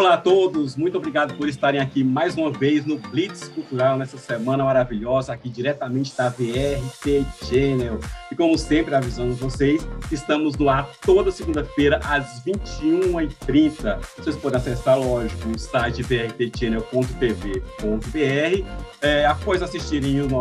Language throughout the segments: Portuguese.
Olá a todos, muito obrigado por estarem aqui mais uma vez no Blitz Cultural, nessa semana maravilhosa, aqui diretamente da VRT Channel. E como sempre, avisando vocês, estamos no ar toda segunda-feira, às 21h30. Vocês podem acessar, lógico, o site vrtchannel.tv.br. Após assistirem as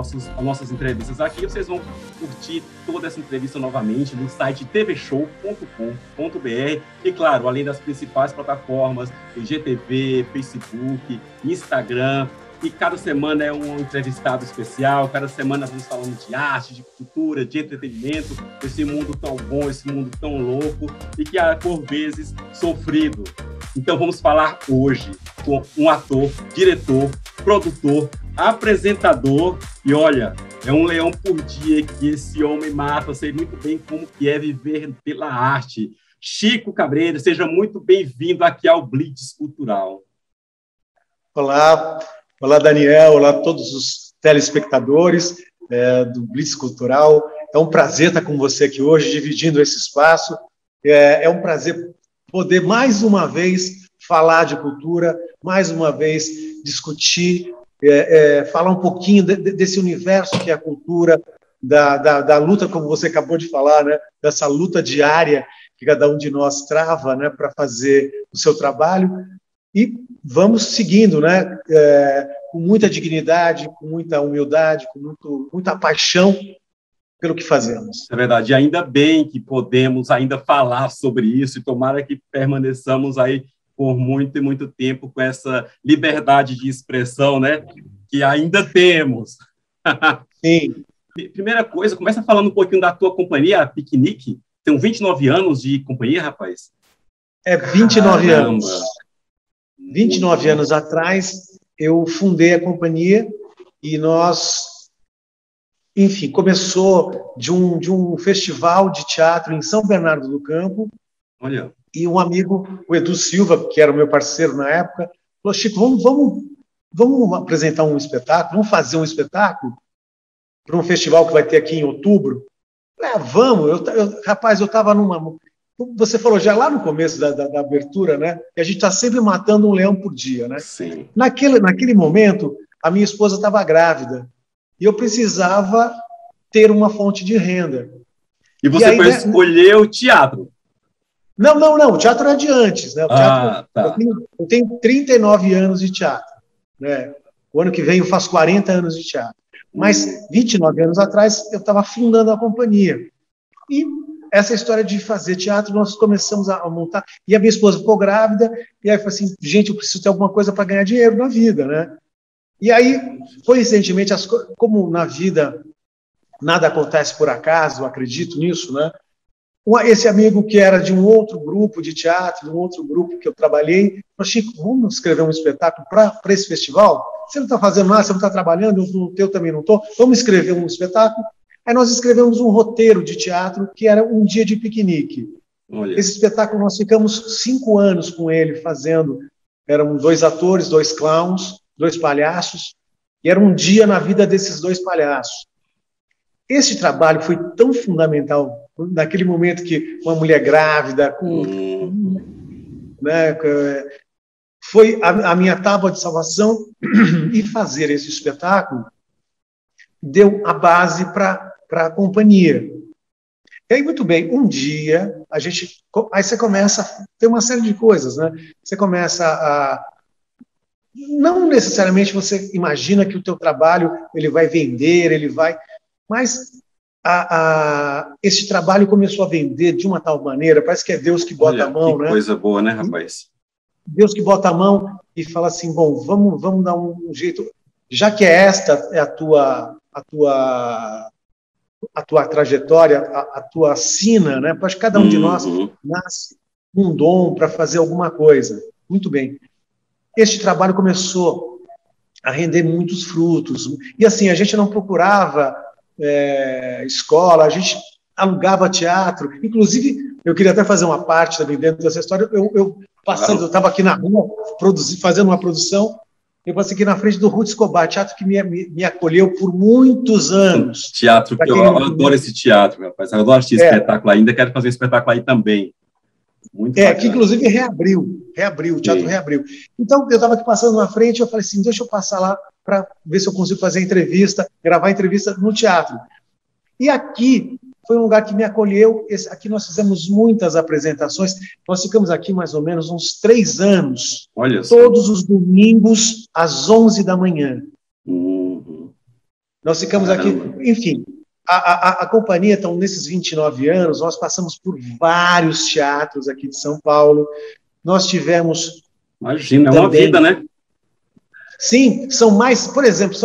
nossas entrevistas aqui, vocês vão curtir toda essa entrevista novamente no site tvshow.com.br. E, claro, além das principais plataformas, o GTV, Facebook, Instagram, e cada semana é um entrevistado especial, cada semana vamos falando de arte, de cultura, de entretenimento, esse mundo tão bom, esse mundo tão louco e que é, por vezes, sofrido. Então vamos falar hoje com um ator, diretor, produtor, apresentador, e olha, é um leão por dia que esse homem mata, eu sei muito bem como que é viver pela arte. Chico Cabreira, seja muito bem-vindo aqui ao Blitz Cultural. Olá, Daniel, olá a todos os telespectadores do Blitz Cultural. É um prazer estar com você aqui hoje, dividindo esse espaço. É um prazer poder, mais uma vez, falar de cultura, mais uma vez, discutir, falar um pouquinho desse universo que é a cultura, da luta, como você acabou de falar, né? Dessa luta diária que cada um de nós trava, né, para fazer o seu trabalho, e vamos seguindo, né, com muita dignidade, com muita humildade, com muita paixão pelo que fazemos. É verdade, e ainda bem que podemos ainda falar sobre isso, e tomara que permaneçamos aí por muito e muito tempo com essa liberdade de expressão, né, que ainda temos. Sim. Primeira coisa, começa falando um pouquinho da tua companhia, a Piquenique. Tem 29 anos de companhia, rapaz? 29 Caramba. anos. 29 anos atrás, eu fundei a companhia e nós, enfim, começou de um festival de teatro em São Bernardo do Campo. Olha. E um amigo, o Edu Silva, que era o meu parceiro na época, falou: Chico, vamos apresentar um espetáculo, vamos fazer um espetáculo para um festival que vai ter aqui em outubro. Vamos, rapaz, eu estava numa... Você falou já lá no começo da abertura, né? Que a gente está sempre matando um leão por dia, né? Sim. Naquele momento, a minha esposa estava grávida e eu precisava ter uma fonte de renda. E você foi escolher o teatro? Não, o teatro é de antes, né? O teatro, tá. Eu tenho 39 anos de teatro, né? O ano que vem eu faço 40 anos de teatro. Mas 29 anos atrás eu estava fundando a companhia. E essa história de fazer teatro nós começamos a montar. E a minha esposa ficou grávida, e aí eu falei assim: gente, eu preciso ter alguma coisa para ganhar dinheiro na vida, né? E aí, coincidentemente, como na vida nada acontece por acaso, eu acredito nisso, né? Esse amigo que era de um outro grupo de teatro, de um outro grupo que eu trabalhei, falou: Chico, vamos escrever um espetáculo para esse festival? Você não está fazendo nada, você não está trabalhando, eu também não estou, vamos escrever um espetáculo? Aí nós escrevemos um roteiro de teatro que era Um Dia de Piquenique. Olha. Esse espetáculo nós ficamos 5 anos com ele fazendo, eram 2 atores, 2 clowns, 2 palhaços, e era um dia na vida desses 2 palhaços. Esse trabalho foi tão fundamental naquele momento que uma mulher grávida, né, foi a minha tábua de salvação, e fazer esse espetáculo deu a base para a companhia. E aí, muito bem, um dia, aí você começa a ter uma série de coisas, né? Você começa a... Não necessariamente você imagina que o teu trabalho ele vai vender, mas esse trabalho começou a vender de uma tal maneira, parece que é Deus que bota a mão, né? Coisa boa, né, rapaz? Deus que bota a mão e fala assim: bom, vamos dar um jeito, já que esta é a tua trajetória, a tua sina, né? Acho que cada um de nós nasce com um dom para fazer alguma coisa. Muito bem. Este trabalho começou a render muitos frutos. E assim, a gente não procurava escola, a gente alugava teatro. Inclusive, eu queria até fazer uma parte também dentro dessa história. Eu estava aqui na rua fazendo uma produção, eu passei aqui na frente do Ruth Escobar, teatro que me acolheu por muitos anos. Teatro, eu adoro esse teatro, meu rapaz. Eu adoro assistir espetáculo ainda, quero fazer um espetáculo aí também. Muito bacana. Que inclusive reabriu, o teatro reabriu. Então, eu estava aqui passando na frente, eu falei assim, deixa eu passar lá para ver se eu consigo fazer entrevista, gravar entrevista no teatro. E aqui foi um lugar que me acolheu, aqui nós fizemos muitas apresentações, nós ficamos aqui mais ou menos uns 3 anos, todos os domingos às 11 da manhã. Nós ficamos aqui, enfim, a companhia, então, nesses 29 anos, nós passamos por vários teatros aqui de São Paulo, nós tivemos... Imagina, é uma vida, né? Sim, são mais, por exemplo,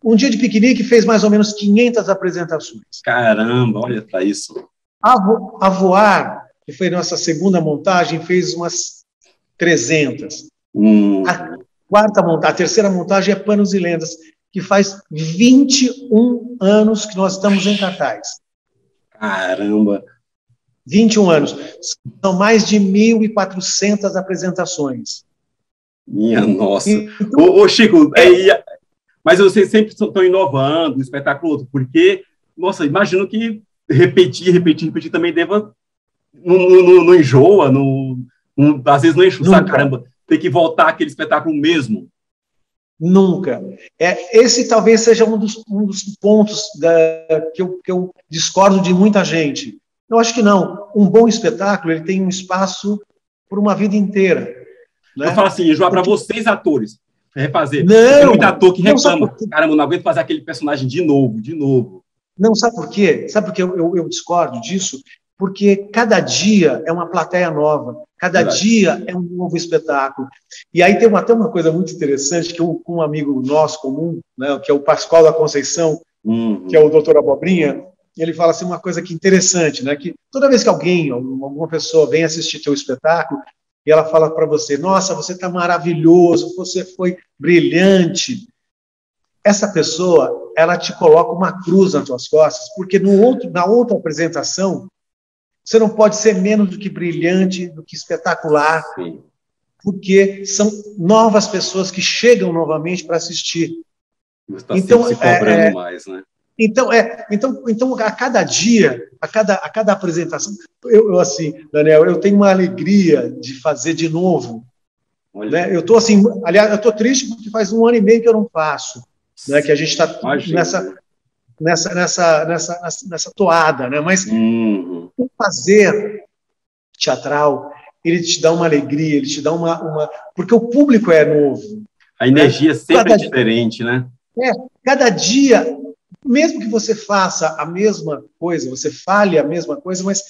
Um Dia de Piquenique fez mais ou menos 500 apresentações. Caramba, olha para isso. A Voar, que foi nossa segunda montagem, fez umas 300. A terceira montagem é Panos e Lendas, que faz 21 anos que nós estamos em cartaz. Caramba! 21 anos. São mais de 1.400 apresentações. Minha nossa. Ô, Chico, mas vocês sempre estão inovando, um espetáculo outro, porque, nossa, imagino que repetir também deva... Não enjoa, às vezes não enche o saco, caramba, tem que voltar àquele espetáculo mesmo. Nunca. Esse talvez seja um dos pontos que eu discordo de muita gente. Eu acho que não. Um bom espetáculo, ele tem um espaço por uma vida inteira. Né? Eu falo assim, enjoar para vocês, atores, refazer. Não, tem muito ator que reclama. Caramba, não aguento fazer aquele personagem de novo. Não, sabe por quê? Sabe por que eu discordo disso? Porque cada dia é uma plateia nova, cada dia é um novo espetáculo. E aí tem até uma coisa muito interessante, que um amigo nosso comum, né, que é o Pascoal da Conceição, que é o doutor Abobrinha, ele fala assim uma coisa que interessante, né, que toda vez que alguma pessoa vem assistir teu espetáculo, e ela fala para você, nossa, você está maravilhoso, você foi brilhante. Essa pessoa, ela te coloca uma cruz nas tuas costas, porque na outra apresentação, você não pode ser menos do que brilhante, do que espetacular, Sim. Porque são novas pessoas que chegam novamente para assistir. Você está sempre se cobrando mais, né? Então, a cada dia, a cada apresentação, assim, Daniel, eu tenho uma alegria de fazer de novo. Né? Eu estou assim, aliás, eu estou triste porque faz 1 ano e meio que eu não faço, né? Que a gente está nessa toada, né? Mas o fazer teatral, ele te dá uma alegria, ele te dá uma... Porque o público é novo. A energia sempre é diferente, né? Cada dia... Mesmo que você faça a mesma coisa, você fale a mesma coisa, mas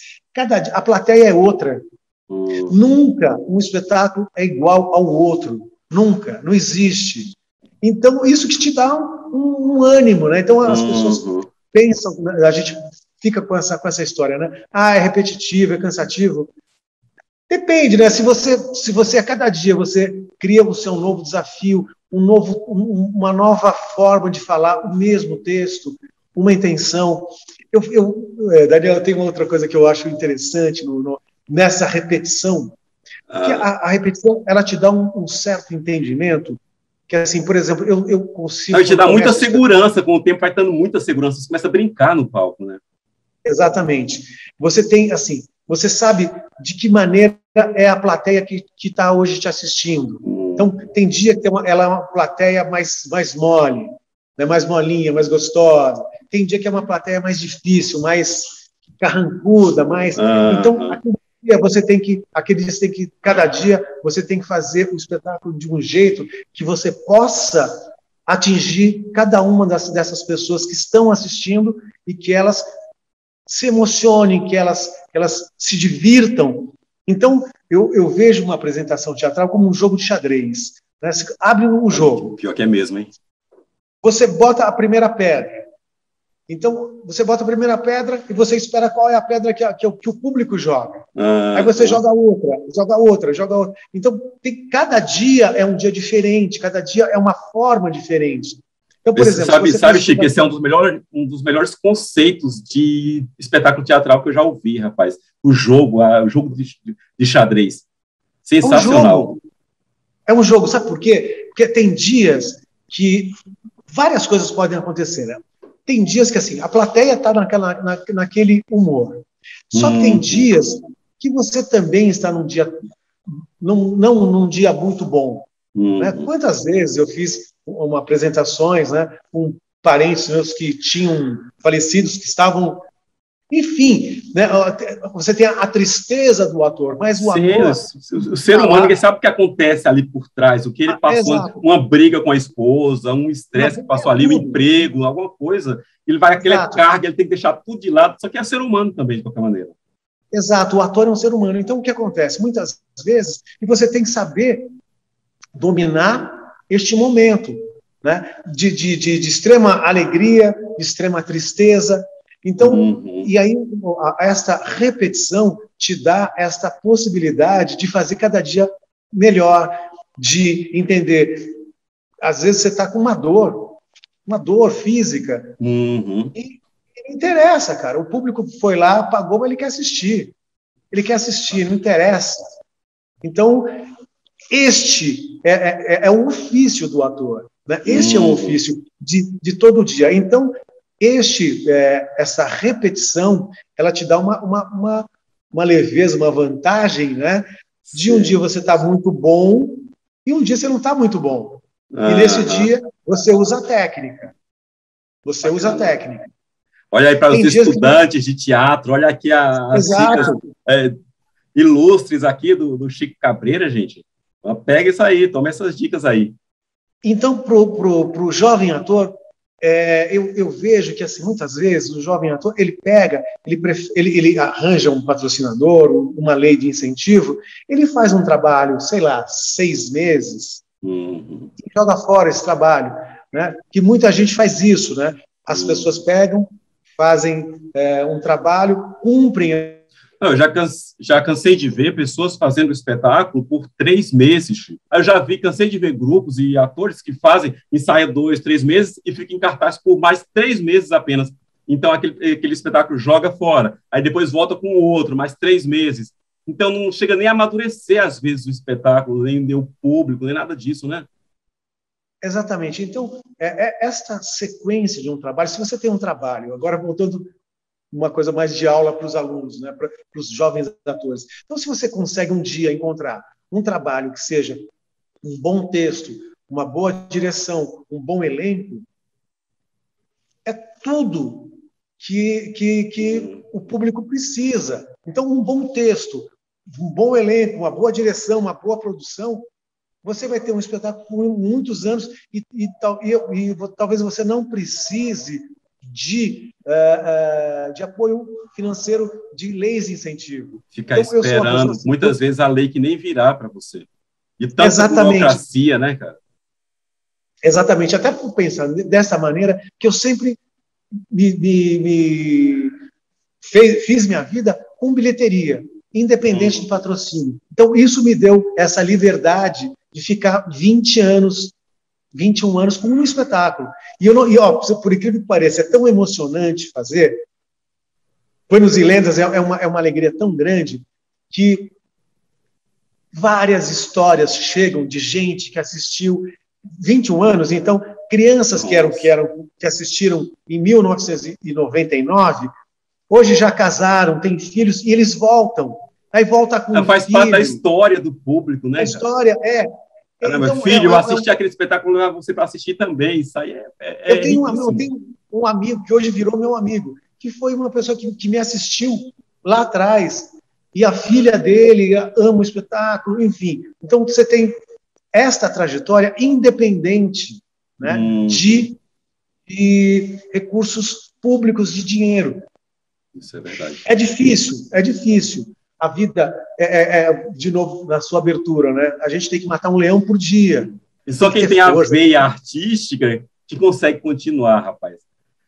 a plateia é outra. Nunca um espetáculo é igual ao outro. Nunca. Não existe. Então, isso que te dá um ânimo, né? Então, as pessoas pensam, a gente fica com essa história, né? É repetitivo, é cansativo. Depende, né? Se você a cada dia você cria o seu novo desafio, uma nova forma de falar o mesmo texto, uma intenção. Daniel, eu tenho outra coisa que eu acho interessante nessa repetição, que a repetição ela te dá um certo entendimento, que assim, por exemplo, eu consigo... Ela te dá muita segurança, com o tempo vai dando muita segurança, você começa a brincar no palco, né? Exatamente. Você tem, assim, você sabe de que maneira é a plateia que está hoje te assistindo. Então, tem dia que ela é uma plateia mais mole, né, mais molinha, mais gostosa. Tem dia que é uma plateia mais difícil, mais carrancuda, mais... Então, cada dia você tem que fazer o espetáculo de um jeito que você possa atingir cada uma dessas pessoas que estão assistindo e que elas se emocionem, que elas se divirtam. Então, eu vejo uma apresentação teatral como um jogo de xadrez. Né? Você abre o jogo. Pior que é mesmo, hein? Você bota a primeira pedra. Então, você bota a primeira pedra e você espera qual é a pedra que o público joga. Aí você joga outra. Então, cada dia é um dia diferente, cada dia é uma forma diferente. Então, por exemplo... Sabe, Chico, esse é um dos melhores conceitos de espetáculo teatral que eu já ouvi, rapaz. O jogo de xadrez. Sensacional. É um jogo, sabe por quê? Porque tem dias que várias coisas podem acontecer, né? Tem dias que, assim, a plateia está naquele humor. Só que tem dias que você também está num dia, não num dia muito bom. Né? Quantas vezes eu fiz apresentações, né, com parentes meus que tinham falecidos, que estavam... Enfim, né, você tem a tristeza do ator, mas o ator... O ser humano, ele sabe o que acontece ali por trás, o que ele passou, uma briga com a esposa, um estresse que passou ali, um emprego, alguma coisa, ele vai aquele carga, ele tem que deixar tudo de lado, só que é ser humano também, de qualquer maneira. Exato, o ator é um ser humano. Então, o que acontece? Muitas vezes, e você tem que saber dominar este momento, né, de extrema alegria, de extrema tristeza. Então, e aí, esta repetição te dá esta possibilidade de fazer cada dia melhor, de entender. Às vezes você está com uma dor física, e não interessa, cara. O público foi lá, pagou, mas ele quer assistir. Ele quer assistir, não interessa. Então, este é o ofício do ator, né? Este é o ofício de todo dia. Então, essa repetição, ela te dá uma leveza, uma vantagem, né? De um dia você está muito bom e um dia você não está muito bom. E nesse dia você usa a técnica. Você usa a técnica. Olha aí para os estudantes de teatro, olha aqui as dicas ilustres aqui do Chico Cabreira, gente. Pega isso aí, toma essas dicas aí. Então, pro jovem ator, eu vejo que, assim, muitas vezes, o jovem ator, ele arranja um patrocinador, uma lei de incentivo, ele faz um trabalho, sei lá, 6 meses, e joga fora esse trabalho, né? Que muita gente faz isso, né? As pessoas pegam, fazem um trabalho, cumprem. Eu já cansei de ver pessoas fazendo espetáculo por 3 meses. Eu cansei de ver grupos e atores que ensaiam 2, 3 meses e ficam em cartaz por mais 3 meses apenas. Então, aquele espetáculo joga fora. Aí depois volta com o outro, mais 3 meses. Então, não chega nem a amadurecer, às vezes, o espetáculo, nem o público, nem nada disso, né? Exatamente. Então, esta sequência de um trabalho, se você tem um trabalho, agora voltando uma coisa mais de aula para os alunos, né, para os jovens atores. Então, se você consegue um dia encontrar um trabalho que seja um bom texto, uma boa direção, um bom elenco, é tudo que o público precisa. Então, um bom texto, um bom elenco, uma boa direção, uma boa produção, você vai ter um espetáculo por muitos anos e talvez você não precise de apoio financeiro, de leis de incentivo. Ficar então, esperando, muitas vezes, a lei que nem virá para você. E tanta burocracia, né, cara? Exatamente. Até por pensar dessa maneira, que eu sempre fiz minha vida com bilheteria, independente de patrocínio. Então, isso me deu essa liberdade de ficar 21 anos com um espetáculo. Por incrível que pareça, é tão emocionante fazer. Buenos e Lendas é uma alegria tão grande que várias histórias chegam de gente que assistiu 21 anos. Então, crianças que assistiram em 1999, hoje já casaram, têm filhos, e eles voltam. Aí volta com faz parte da história do público, né? A história Caramba, então, filho, eu assisti aquele espetáculo, levar você para assistir também. Isso aí eu tenho um amigo que hoje virou meu amigo, que foi uma pessoa que me assistiu lá atrás, e a filha dele ama o espetáculo, enfim. Então, você tem esta trajetória independente, né, de recursos públicos, de dinheiro. Isso é verdade. É difícil. A vida de novo, na sua abertura, né? A gente tem que matar um leão por dia. E só quem tem a veia artística que consegue continuar, rapaz.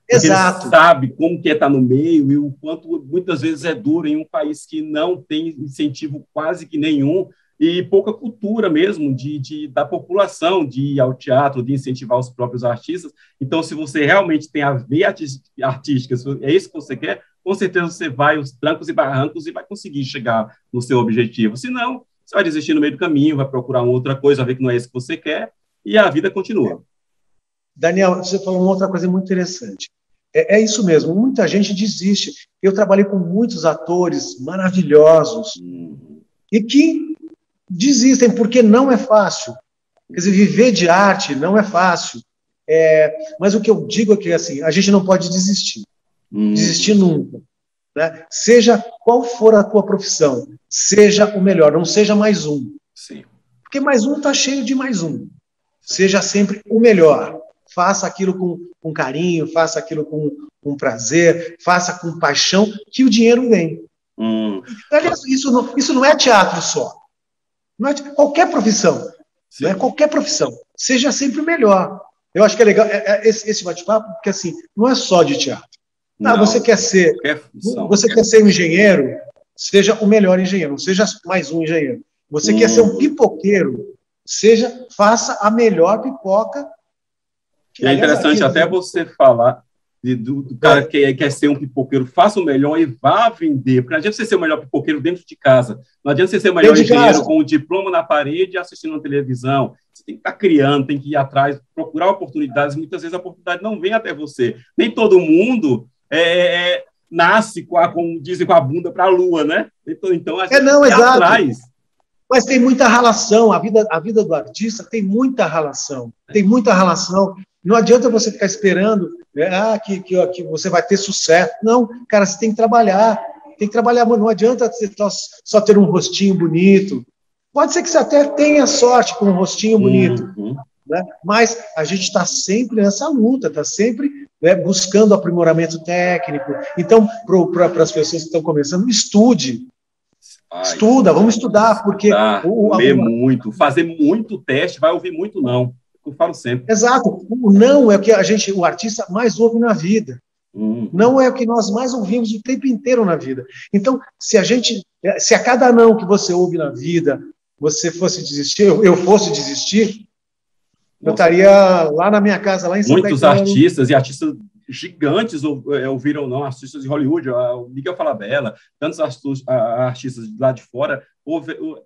Porque Exato. Ele sabe como que é estar no meio e o quanto muitas vezes é duro em um país que não tem incentivo quase que nenhum e pouca cultura mesmo da população de ir ao teatro, de incentivar os próprios artistas. Então, se você realmente tem a veia artística, é isso que você quer, com certeza você vai os trancos e barrancos e vai conseguir chegar no seu objetivo. Se não, você vai desistir no meio do caminho, vai procurar uma outra coisa, vai ver que não é isso que você quer, e a vida continua. Daniel, você falou uma outra coisa muito interessante. É isso mesmo, muita gente desiste. Eu trabalhei com muitos atores maravilhosos e que desistem porque não é fácil. Quer dizer, viver de arte não é fácil. Mas o que eu digo é que assim, a gente não pode desistir. Desistir nunca. Né? Seja qual for a tua profissão, seja o melhor, não seja mais um. Sim. Porque mais um está cheio de mais um. Seja sempre o melhor. Faça aquilo com carinho, faça aquilo com prazer, faça com paixão, que o dinheiro vem. Aliás, isso não é teatro só. Não é qualquer profissão. Não é qualquer profissão. Seja sempre o melhor. Eu acho que é legal esse bate-papo, porque assim, não é só de teatro. Não, você quer ser um engenheiro, seja o melhor engenheiro, não seja mais um engenheiro. Você quer ser um pipoqueiro, faça a melhor pipoca. E é interessante até você falar do cara que quer ser um pipoqueiro, faça o melhor e vá vender. Porque não adianta você ser o melhor pipoqueiro dentro de casa. Não adianta você ser o melhor engenheiro com um diploma na parede e assistindo na televisão. Você tem que estar criando, tem que ir atrás, procurar oportunidades. Muitas vezes a oportunidade não vem até você. Nem todo mundo nasce, como dizem, com a bunda para a lua, né? Então a gente vai atrás. Mas tem muita relação, a vida do artista tem muita relação. Tem muita relação. Não adianta você ficar esperando que você vai ter sucesso. Não, cara, você tem que trabalhar. Tem que trabalhar, não adianta você só ter um rostinho bonito. Pode ser que você até tenha sorte com um rostinho bonito. Né? Mas a gente está sempre nessa luta, está sempre buscando aprimoramento técnico. Então, para as pessoas que estão começando, estude. Estuda, vamos estudar, porque... Ler muito, fazer muito teste, vai ouvir muito não. Eu falo sempre. Exato. O não é o que o artista mais ouve na vida. Não é o que nós mais ouvimos o tempo inteiro na vida. Então, se a cada não que você ouve na vida, você fosse desistir, eu fosse desistir, eu estaria lá na minha casa, lá em São Muitos artistas e artistas gigantes ouviram não, artistas de Hollywood, o Miguel Falabella, tantos artistas lá de fora,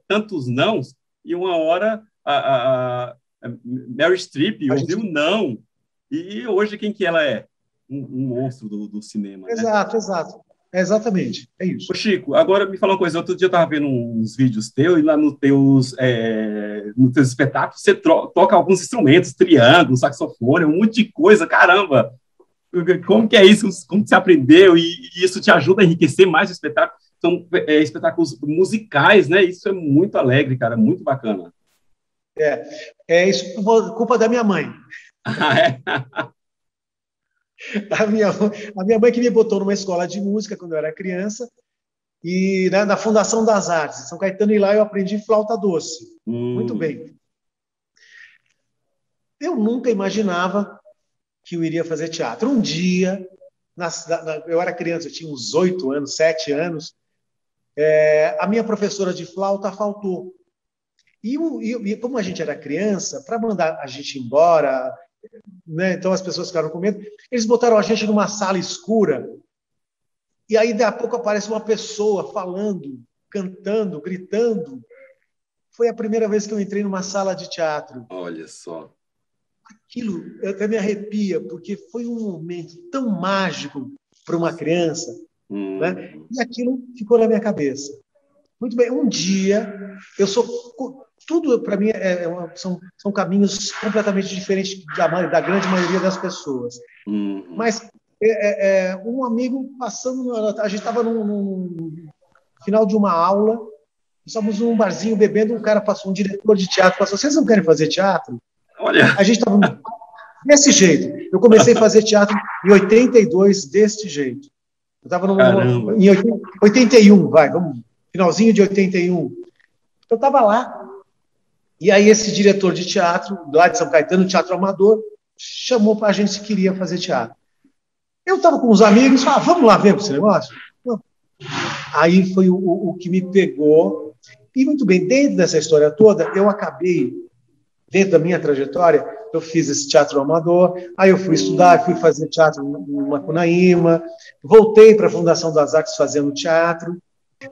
tantos nãos, e uma hora a Meryl Streep ouviu não, e hoje quem que ela é? Um monstro do cinema. Exato, né? Exato. Exatamente, é isso. Ô Chico, agora me fala uma coisa, outro dia eu estava vendo uns vídeos teus, e lá nos teus espetáculos você toca alguns instrumentos, triângulo, saxofone, um monte de coisa, caramba! Como que é isso? Como você aprendeu? E isso te ajuda a enriquecer mais o espetáculo? São espetáculos musicais, né? Isso é muito alegre, cara, muito bacana. É isso culpa da minha mãe. A minha mãe que me botou numa escola de música quando eu era criança, e na Fundação das Artes, em São Caetano, e lá eu aprendi flauta doce. Muito bem. Eu nunca imaginava que eu iria fazer teatro. Um dia, eu era criança, eu tinha uns 8 anos, 7 anos, a minha professora de flauta faltou. E como a gente era criança, para mandar a gente embora, né, então as pessoas ficaram com medo, eles botaram a gente numa sala escura, e aí, daqui a pouco, aparece uma pessoa falando, cantando, gritando. Foi a primeira vez que eu entrei numa sala de teatro. Olha só. Aquilo até me arrepia, porque foi um momento tão mágico para uma criança, né? E aquilo ficou na minha cabeça. Muito bem, um dia, tudo para mim são caminhos completamente diferentes da grande maioria das pessoas. Mas um amigo passando, a gente estava no final de uma aula, estávamos num barzinho bebendo, um diretor de teatro passou, vocês não querem fazer teatro? Olha. A gente estava desse jeito. Eu comecei a fazer teatro em 82, desse jeito. Eu estava em 81, vamos, finalzinho de 81. Eu estava lá, e aí esse diretor de teatro, lá de São Caetano, teatro amador, chamou para a gente se queria fazer teatro. Eu estava com os amigos, vamos lá ver esse negócio? Aí foi o que me pegou. E muito bem, dentro dessa história toda, eu acabei, dentro da minha trajetória, eu fiz esse teatro amador, aí eu fui estudar, fui fazer teatro no Macunaíma, voltei para a Fundação das Artes fazendo teatro.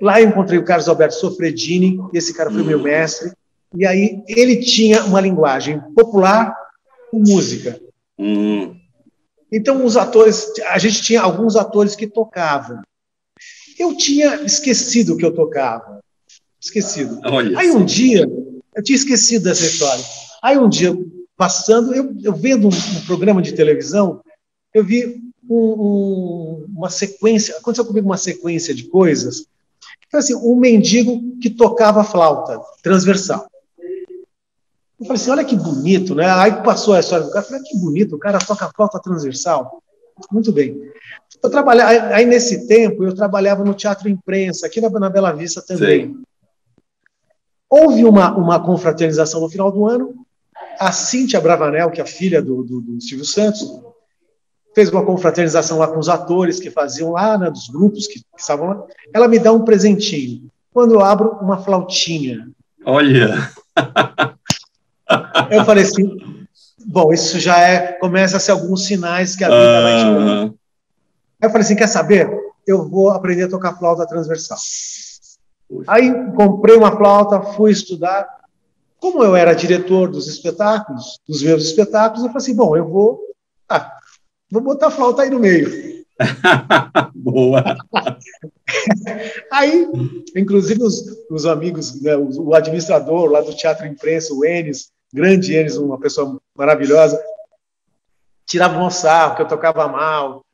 Lá eu encontrei o Carlos Alberto Sofredini, esse cara foi meu mestre, e aí ele tinha uma linguagem popular com música. Então, os atores, a gente tinha alguns atores que tocavam. Eu tinha esquecido que eu tocava. Esquecido. Olha Aí um só. dia, eu tinha esquecido dessa história. Aí um dia, passando, eu vendo um programa de televisão, eu vi uma sequência, aconteceu comigo uma sequência de coisas. Então, assim, um mendigo que tocava flauta transversal. Eu falei assim, olha que bonito, né? Aí passou a história do cara, eu falei, que bonito, o cara toca flauta transversal. Muito bem. Eu trabalhava, aí nesse tempo, eu trabalhava no Teatro Imprensa, aqui na Bela Vista também. Sei. Houve uma confraternização no final do ano, a Cíntia Bravanel, que é a filha do Silvio Santos, fez uma confraternização lá com os atores que faziam lá, né, dos grupos que estavam lá. Ela me dá um presentinho. Quando eu abro, uma flautinha. Olha! Eu falei assim, bom, isso já começa a ser alguns sinais que a vida vai te dando. Aí eu falei assim, quer saber? Eu vou aprender a tocar flauta transversal. Aí comprei uma flauta, fui estudar. Como eu era diretor dos espetáculos, dos meus espetáculos, eu falei assim, bom, eu vou botar a flauta aí no meio. Boa! Aí, inclusive, os amigos, né, o administrador lá do Teatro Imprensa, o Enes, grande Enes, uma pessoa maravilhosa, tirava um sarro, que eu tocava mal.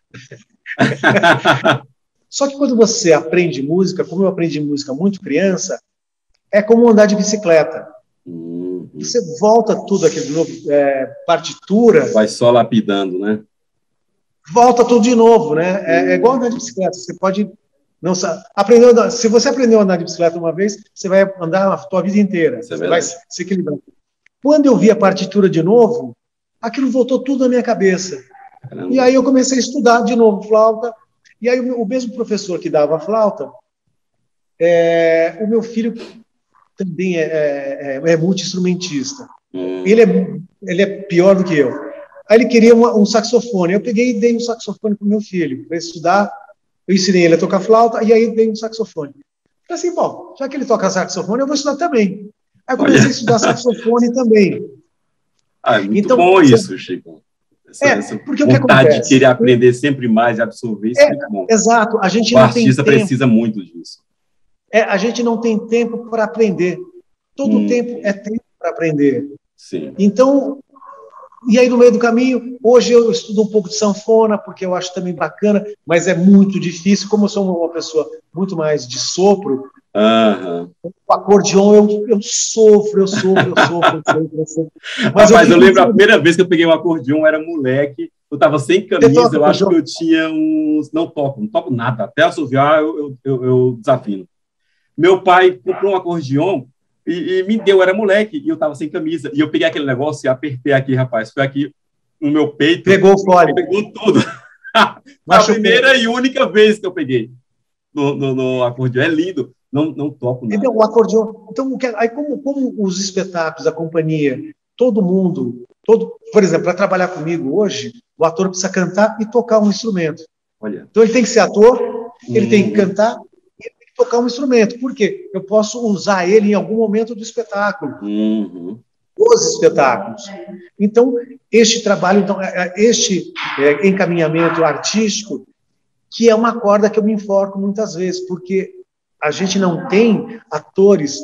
Só que quando você aprende música, como eu aprendi música muito criança, é como andar de bicicleta. Você volta tudo aquilo de novo, partitura. Vai só lapidando, né? Volta tudo de novo, né? É igual andar de bicicleta. Você pode não aprender. Se você aprendeu a andar de bicicleta uma vez, você vai andar a sua vida inteira. Você vai se equilibrar. Quando eu vi a partitura de novo, aquilo voltou tudo na minha cabeça. Caramba. E aí eu comecei a estudar de novo flauta. E aí o mesmo professor que dava flauta, o meu filho também é multi-instrumentista. Ele é pior do que eu. Aí ele queria um saxofone. Eu peguei e dei um saxofone para o meu filho, para estudar. Eu ensinei ele a tocar flauta, e aí dei um saxofone. Falei assim, bom, já que ele toca saxofone, eu vou estudar também. Aí eu comecei a estudar saxofone também. É muito bom isso, Chico. Essa porque vontade de querer aprender sempre mais e absorver, isso é muito bom. Exato. A gente o artista precisa muito disso. A gente não tem tempo para aprender. Todo tempo é tempo para aprender. Sim. Então, e aí no meio do caminho, hoje eu estudo um pouco de sanfona, porque eu acho também bacana, mas é muito difícil, como eu sou uma pessoa muito mais de sopro, o acordeon eu sofro. Mas eu lembro a primeira vez que eu peguei um acordeon, eu era moleque, eu estava sem camisa, eu acho que eu tinha uns... Não toco nada, até assoviar eu desafino. Meu pai comprou um acordeon e me deu, eu era moleque, e eu estava sem camisa, e eu peguei aquele negócio e apertei aqui, rapaz, foi aqui no meu peito. Pegou o fole. Pegou tudo. Foi a primeira e única vez que eu peguei no acordeon. É lindo. Não toco nada. Entendeu? O acordeon. Então, aí como os espetáculos, a companhia, todo mundo, por exemplo, para trabalhar comigo hoje, o ator precisa cantar e tocar um instrumento. Olha. Então ele tem que ser ator, ele tem que cantar e ele tem que tocar um instrumento. Por quê? Eu posso usar ele em algum momento do espetáculo. Os espetáculos. Então, este trabalho, este encaminhamento artístico, que é uma corda que eu me enforco muitas vezes, porque a gente não tem atores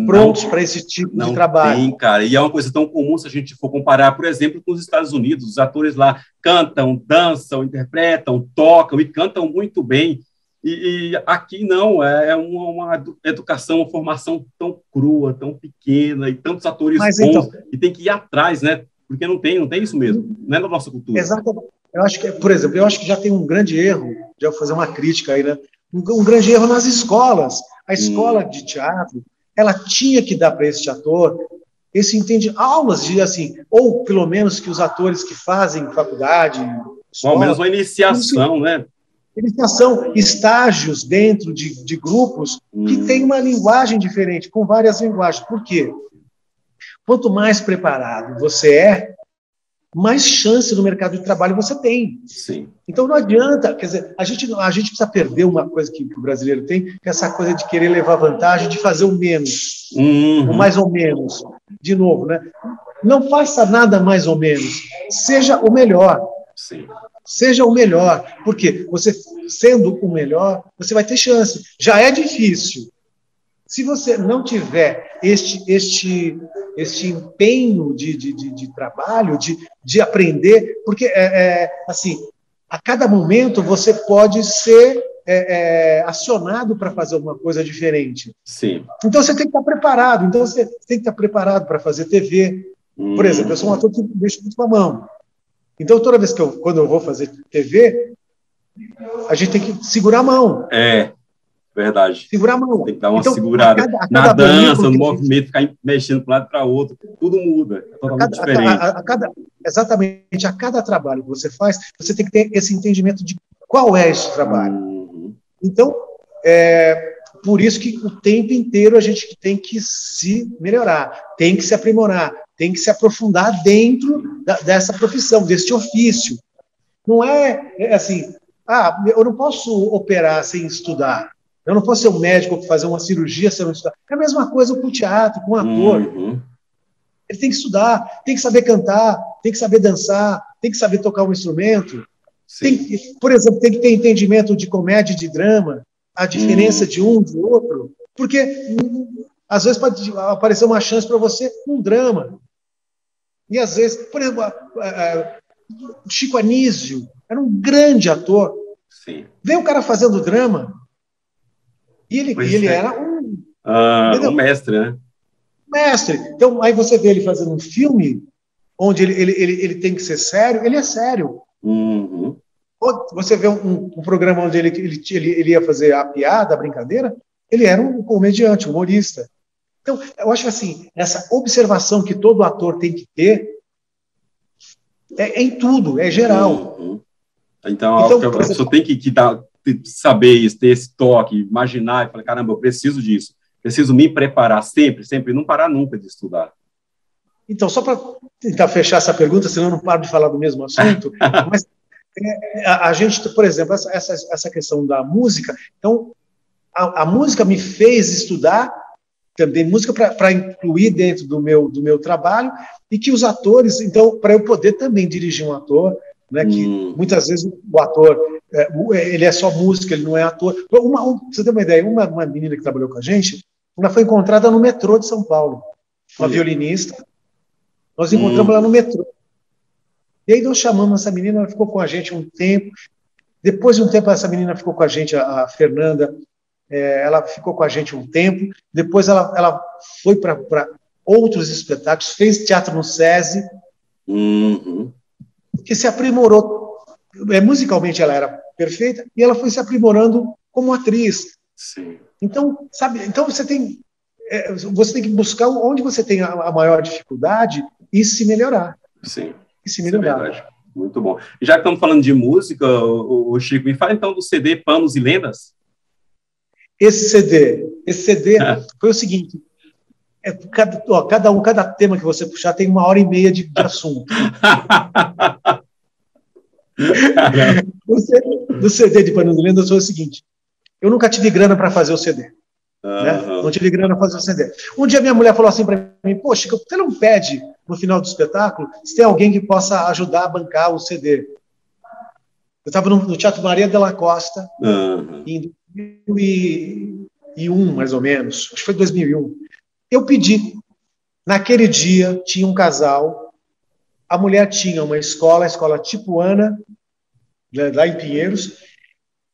prontos para esse tipo de trabalho. Não tem, cara. E é uma coisa tão comum se a gente for comparar, por exemplo, com os Estados Unidos. Os atores lá cantam, dançam, interpretam, tocam e cantam muito bem. E aqui não, é uma educação, uma formação tão crua, tão pequena, e tantos atores bons, então, e tem que ir atrás, né? Porque não tem isso mesmo, não é na nossa cultura. Exatamente. Eu acho que, por exemplo, que já tem um grande erro, já vou fazer uma crítica aí, né? Um grande erro nas escolas. A escola de teatro, ela tinha que dar para esse ator, aulas de, assim, ou pelo menos que os atores que fazem faculdade... Escola, ao menos uma iniciação, né? Iniciação, estágios dentro de grupos que têm uma linguagem diferente, com várias linguagens. Por quê? Quanto mais preparado você mais chance no mercado de trabalho você tem. Sim. Então não adianta, quer dizer, a gente precisa perder uma coisa que o brasileiro tem, que é essa coisa de querer levar vantagem, de fazer o menos, o mais ou menos. De novo, né? Não faça nada mais ou menos, seja o melhor. Sim. Seja o melhor, porque você, sendo o melhor, você vai ter chance. Já é difícil. Se você não tiver este empenho de trabalho, de aprender, porque, assim, a cada momento você pode ser acionado para fazer uma coisa diferente. Sim. Então você tem que estar preparado. Então você tem que estar preparado para fazer TV. Por exemplo, eu sou um ator que deixa muito com a mão. Então toda vez quando eu vou fazer TV, a gente tem que segurar a mão. Verdade. Segurar a mão. Tem que dar uma segurada. Na dança, no movimento, ficar mexendo para um lado para o outro, tudo muda. É totalmente diferente. Exatamente. A cada trabalho que você faz, você tem que ter esse entendimento de qual é esse trabalho. Então, por isso que o tempo inteiro a gente tem que se melhorar, tem que se aprimorar, tem que se aprofundar dentro dessa profissão, desse ofício. Não é assim, eu não posso operar sem estudar. Eu não posso ser um médico fazer uma cirurgia sem estudar. É a mesma coisa com o teatro, com o ator. Ele tem que estudar, tem que saber cantar, tem que saber dançar, tem que saber tocar um instrumento. Por exemplo, tem que ter entendimento de comédia e de drama, a diferença de um do outro, porque às vezes pode aparecer uma chance para você num drama. E às vezes, por exemplo, Chico Anísio era um grande ator. Vê o cara fazendo drama, e ele era um mestre, né? Mestre. Então, aí você vê ele fazendo um filme onde ele tem que ser sério, ele é sério. Ou você vê um programa onde ele ia fazer a piada, a brincadeira, ele era um comediante, um humorista. Então, eu acho que assim, essa observação que todo ator tem que ter é em tudo, é geral. Então a pessoa tem que saber isso, ter esse toque, imaginar e falar, caramba, eu preciso disso. Preciso me preparar sempre, sempre, não parar nunca de estudar. Então, só para tentar fechar essa pergunta, senão eu não paro de falar do mesmo assunto, mas a gente, por exemplo, essa questão da música, então, a música me fez estudar também música para incluir dentro do meu trabalho, e que os atores, então, para eu poder também dirigir um ator, né, que muitas vezes o ator, ele é só música, ele não é ator. Pra você ter uma ideia, uma menina que trabalhou com a gente, ela foi encontrada no metrô de São Paulo, uma violinista, nós encontramos lá no metrô. E aí nós chamamos essa menina, ela ficou com a gente um tempo, depois de um tempo essa menina ficou com a gente, a Fernanda, ela ficou com a gente um tempo, depois ela foi para outros espetáculos, fez teatro no SESI, que se aprimorou, musicalmente ela era perfeita, e ela foi se aprimorando como atriz. Então, sabe, então você tem que buscar onde você tem a maior dificuldade e se melhorar. E se melhorar. Isso é verdade. Muito bom. Já que estamos falando de música, o Chico, me fala então do CD Panos e Lendas. Esse CD foi o seguinte, cada tema que você puxar tem 1h30 de assunto. No CD de Panos e Lendas foi o seguinte, eu nunca tive grana para fazer o CD. Né? Não tive grana para fazer o CD. Um dia minha mulher falou assim para mim, poxa, você não pede no final do espetáculo se tem alguém que possa ajudar a bancar o CD. Eu estava no Teatro Maria de la Costa, em 2001, mais ou menos, acho que foi 2001. Eu pedi. Naquele dia, tinha um casal, a mulher tinha uma escola, a escola Tipuana, lá em Pinheiros,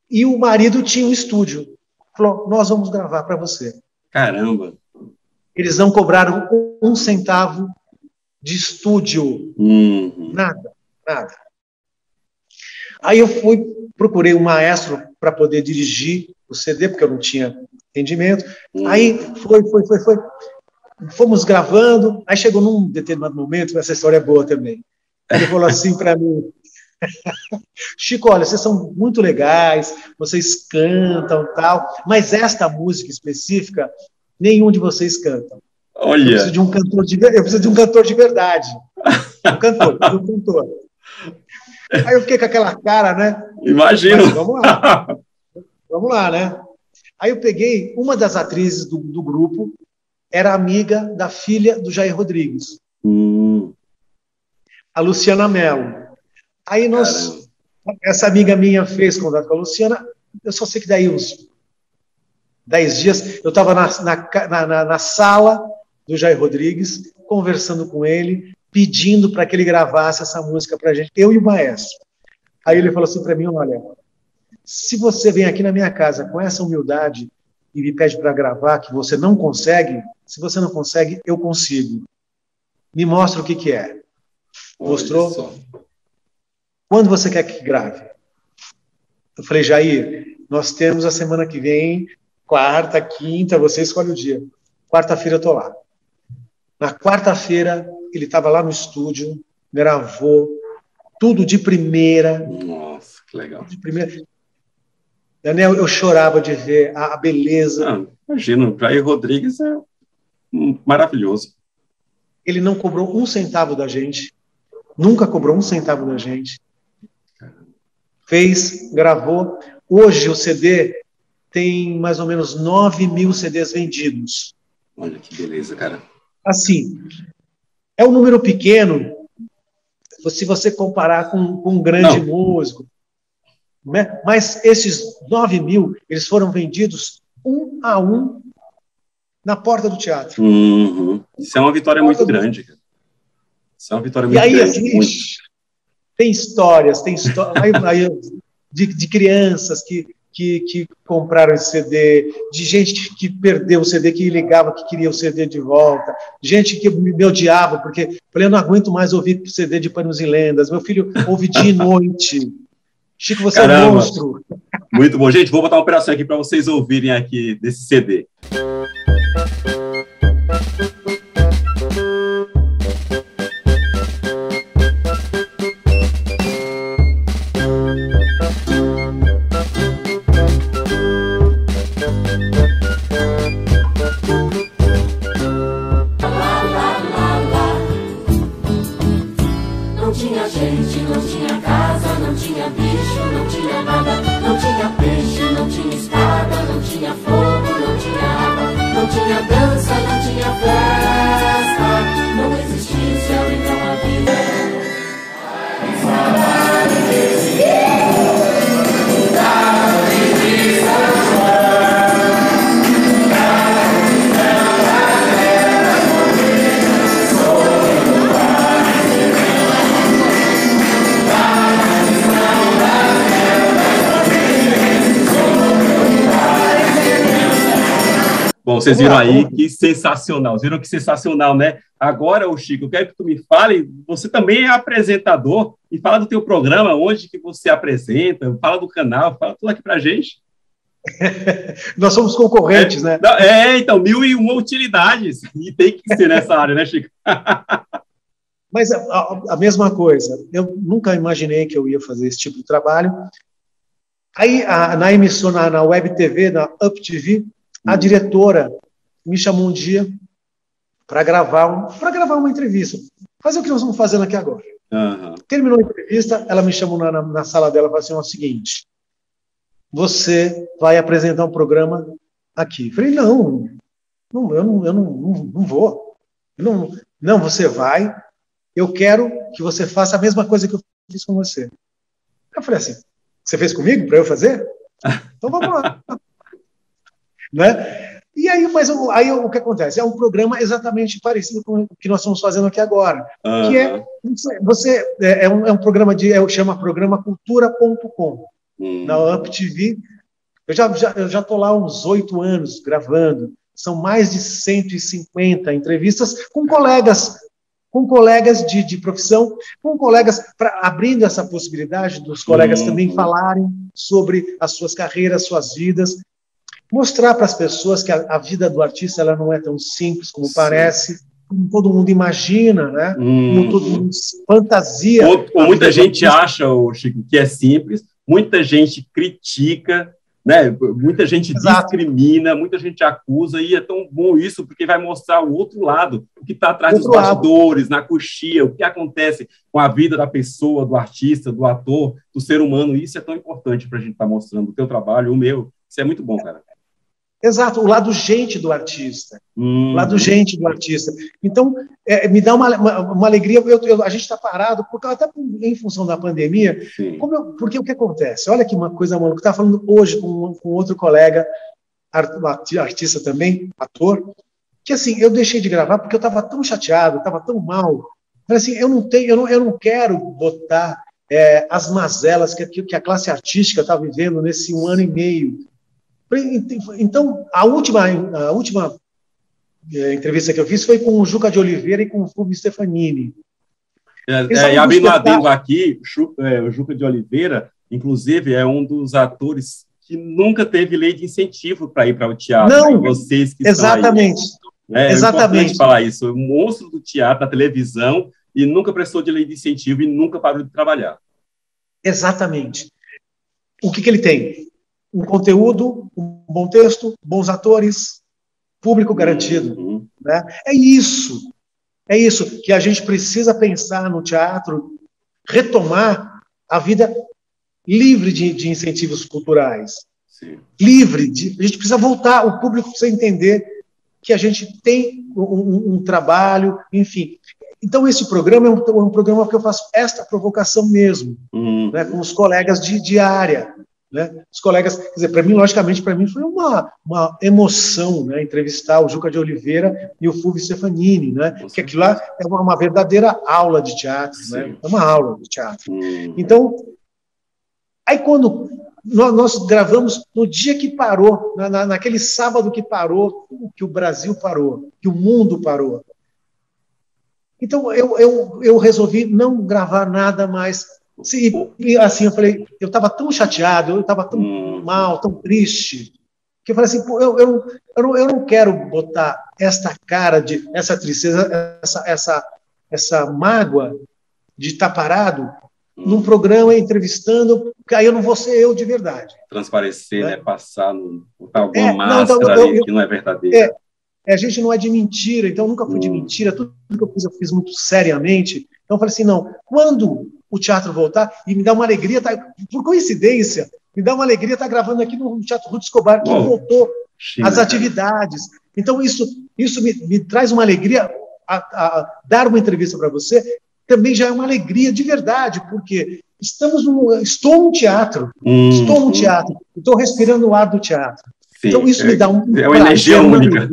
e o marido tinha um estúdio. Falou, nós vamos gravar para você. Caramba! Eles não cobraram um centavo de estúdio. Nada. Aí eu procurei um maestro para poder dirigir o CD, porque eu não tinha entendimento. Aí foi. Fomos gravando, aí chegou num determinado momento, essa história é boa também. Ele falou assim para mim, Chico, olha, vocês são muito legais, vocês cantam tal, mas esta música específica, nenhum de vocês cantam. Olha. Eu preciso de um cantor de verdade. Um cantor. Aí eu fiquei com aquela cara, né? Imagino. Mas vamos lá, né? Aí eu peguei uma das atrizes do grupo, era amiga da filha do Jair Rodrigues, a Luciana Mello. Aí nós essa amiga minha fez contato com a Luciana, eu só sei que daí uns 10 dias, eu estava na sala do Jair Rodrigues, conversando com ele, pedindo para que ele gravasse essa música para a gente, eu e o maestro. Aí ele falou assim para mim, olha, se você vem aqui na minha casa com essa humildade e me pede para gravar, que você não consegue, se você não consegue, eu consigo. Me mostra o que é. Mostrou. Quando você quer que grave? Eu falei, Jair, nós temos a semana que vem, quarta, quinta, você escolhe o dia. Quarta-feira eu estou lá. Na quarta-feira, ele estava lá no estúdio, gravou tudo de primeira. Nossa, que legal. De primeira. Daniel, eu chorava de ver a beleza. Imagino, Jair Rodrigues é maravilhoso. Ele não cobrou um centavo da gente, nunca cobrou um centavo da gente. Fez, gravou. Hoje o CD tem mais ou menos 9.000 CDs vendidos. Olha que beleza, cara. Assim, é um número pequeno se você comparar com um grande músico. Né? Mas esses 9.000, eles foram vendidos um a um na porta do teatro. Uhum. Isso é uma vitória muito grande. Cara. Isso é uma vitória muito grande. Assim, tem histórias de crianças que compraram esse CD, de gente que perdeu o CD, que ligava, que queria o CD de volta, gente que me odiava, porque eu não aguento mais ouvir CD de Panos e Lendas. Meu filho ouve dia e noite. Chico, você é um monstro. Muito bom. Gente, vou botar uma operação aqui para vocês ouvirem aqui desse CD. Não tinha gente, não tinha casa, não tinha bicho, não tinha nada, não tinha peixe, não tinha espada, não tinha fogo, não tinha água, não tinha dança, não tinha festa, não existia céu e não havia. Bom, vocês viram aí que sensacional, viram que sensacional, né? Agora, Chico, eu quero que tu me fale, você também é apresentador, e fala do teu programa, onde que você apresenta, fala do canal, fala tudo aqui pra gente. Nós somos concorrentes, né? Então, 1.001 utilidades, e tem que ser nessa área, né, Chico? Mas a mesma coisa, eu nunca imaginei que eu ia fazer esse tipo de trabalho. Aí, na emissora, na Web TV, na Up TV, a diretora me chamou um dia para gravar uma entrevista. Fazer o que nós estamos fazendo aqui agora. Uhum. Terminou a entrevista, ela me chamou na sala dela e falou assim, o seguinte, você vai apresentar um programa aqui. Eu falei, não, eu não vou. Não, você vai, eu quero que você faça a mesma coisa que eu fiz com você. Eu falei assim, você fez comigo para eu fazer? Então vamos lá. Né? E aí, aí o que acontece? É um programa exatamente parecido com o que nós estamos fazendo aqui agora. Uhum. Que é um programa chama Programa Cultura.com. Na Up TV. Eu já estou lá há uns 8 anos gravando. São mais de 150 entrevistas com colegas de profissão, com colegas, abrindo essa possibilidade dos colegas também falarem sobre as suas carreiras, suas vidas. Mostrar para as pessoas que a vida do artista ela não é tão simples como parece, como todo mundo imagina, né? Como todo mundo fantasia. Muita gente acha, Chico, que é simples, muita gente critica, né? Muita gente discrimina, muita gente acusa, e é tão bom isso, porque vai mostrar o outro lado, o que está atrás dos bastidores, na coxia, o que acontece com a vida da pessoa, do artista, do ator, do ser humano. Isso é tão importante para a gente estar mostrando o teu trabalho, o meu. Isso é muito bom, cara. Exato, o lado gente do artista. O lado gente do artista. Então, me dá uma alegria. A gente está parado, porque até em função da pandemia. Porque o que acontece? Olha que uma coisa maluca. Eu estava falando hoje com outro colega, artista também, ator, que assim, eu deixei de gravar porque eu estava tão chateado, estava tão mal. Mas, assim, eu não quero botar as mazelas que a classe artística está vivendo nesse 1 ano e meio. Então, a última entrevista que eu fiz foi com o Juca de Oliveira e com o Fulvio Stefanini. E abrindo adendo aqui, o Juca de Oliveira, inclusive, é um dos atores que nunca teve lei de incentivo para ir para o teatro. Não, vocês que exatamente. Estão aí. Exatamente. É importante falar isso. O monstro do teatro, da televisão, e nunca prestou de lei de incentivo e nunca parou de trabalhar. Exatamente. O que ele tem? Um conteúdo, um bom texto, bons atores, público garantido. Né? É isso que a gente precisa pensar no teatro, retomar a vida livre de incentivos culturais. Sim. A gente precisa voltar, o público precisa entender que a gente tem um trabalho, enfim. Então, esse programa é um programa que eu faço esta provocação mesmo, né, com os colegas de área. Né? Os colegas, quer dizer, logicamente, para mim foi uma emoção, né, entrevistar o Juca de Oliveira e o Fulvio Stefanini, né? Que aquilo lá é uma verdadeira aula de teatro, né? É uma aula de teatro. Então, aí quando nós gravamos no dia que parou, naquele sábado que parou, que o Brasil parou, que o mundo parou. Então, eu resolvi não gravar nada mais. E assim, eu falei, eu estava tão chateado, eu estava tão mal, tão triste, que eu falei assim, pô, eu não quero botar essa cara, essa tristeza, essa mágoa de estar parado num programa entrevistando, porque aí eu não vou ser eu de verdade. Transparecer, né? Passar, botar alguma máscara ali que não é verdadeira. A gente não é de mentira, então eu nunca fui de mentira, tudo que eu fiz muito seriamente. Então eu falei assim, não, quando o teatro voltar, e me dá uma alegria, por coincidência, me dá uma alegria estar gravando aqui no Teatro Ruth Escobar, que voltou às atividades. Então isso me traz uma alegria, dar uma entrevista para você, também já é uma alegria de verdade, porque estou no teatro, estou respirando o ar do teatro. Sim, então isso me dá uma energia única.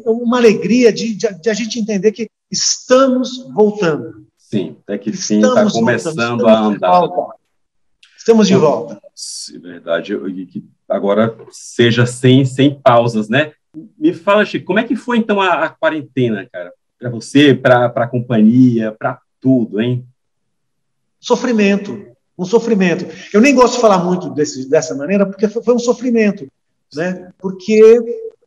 Uma alegria de a gente entender que estamos voltando. Sim, até que fim está começando a andar. Estamos de volta. Sim, verdade. Que agora seja sem pausas, né? Me fala, Chico, como é que foi então a quarentena, cara? Para você, para a companhia, para tudo, hein? Um sofrimento. Eu nem gosto de falar muito dessa maneira, porque foi um sofrimento, né? Porque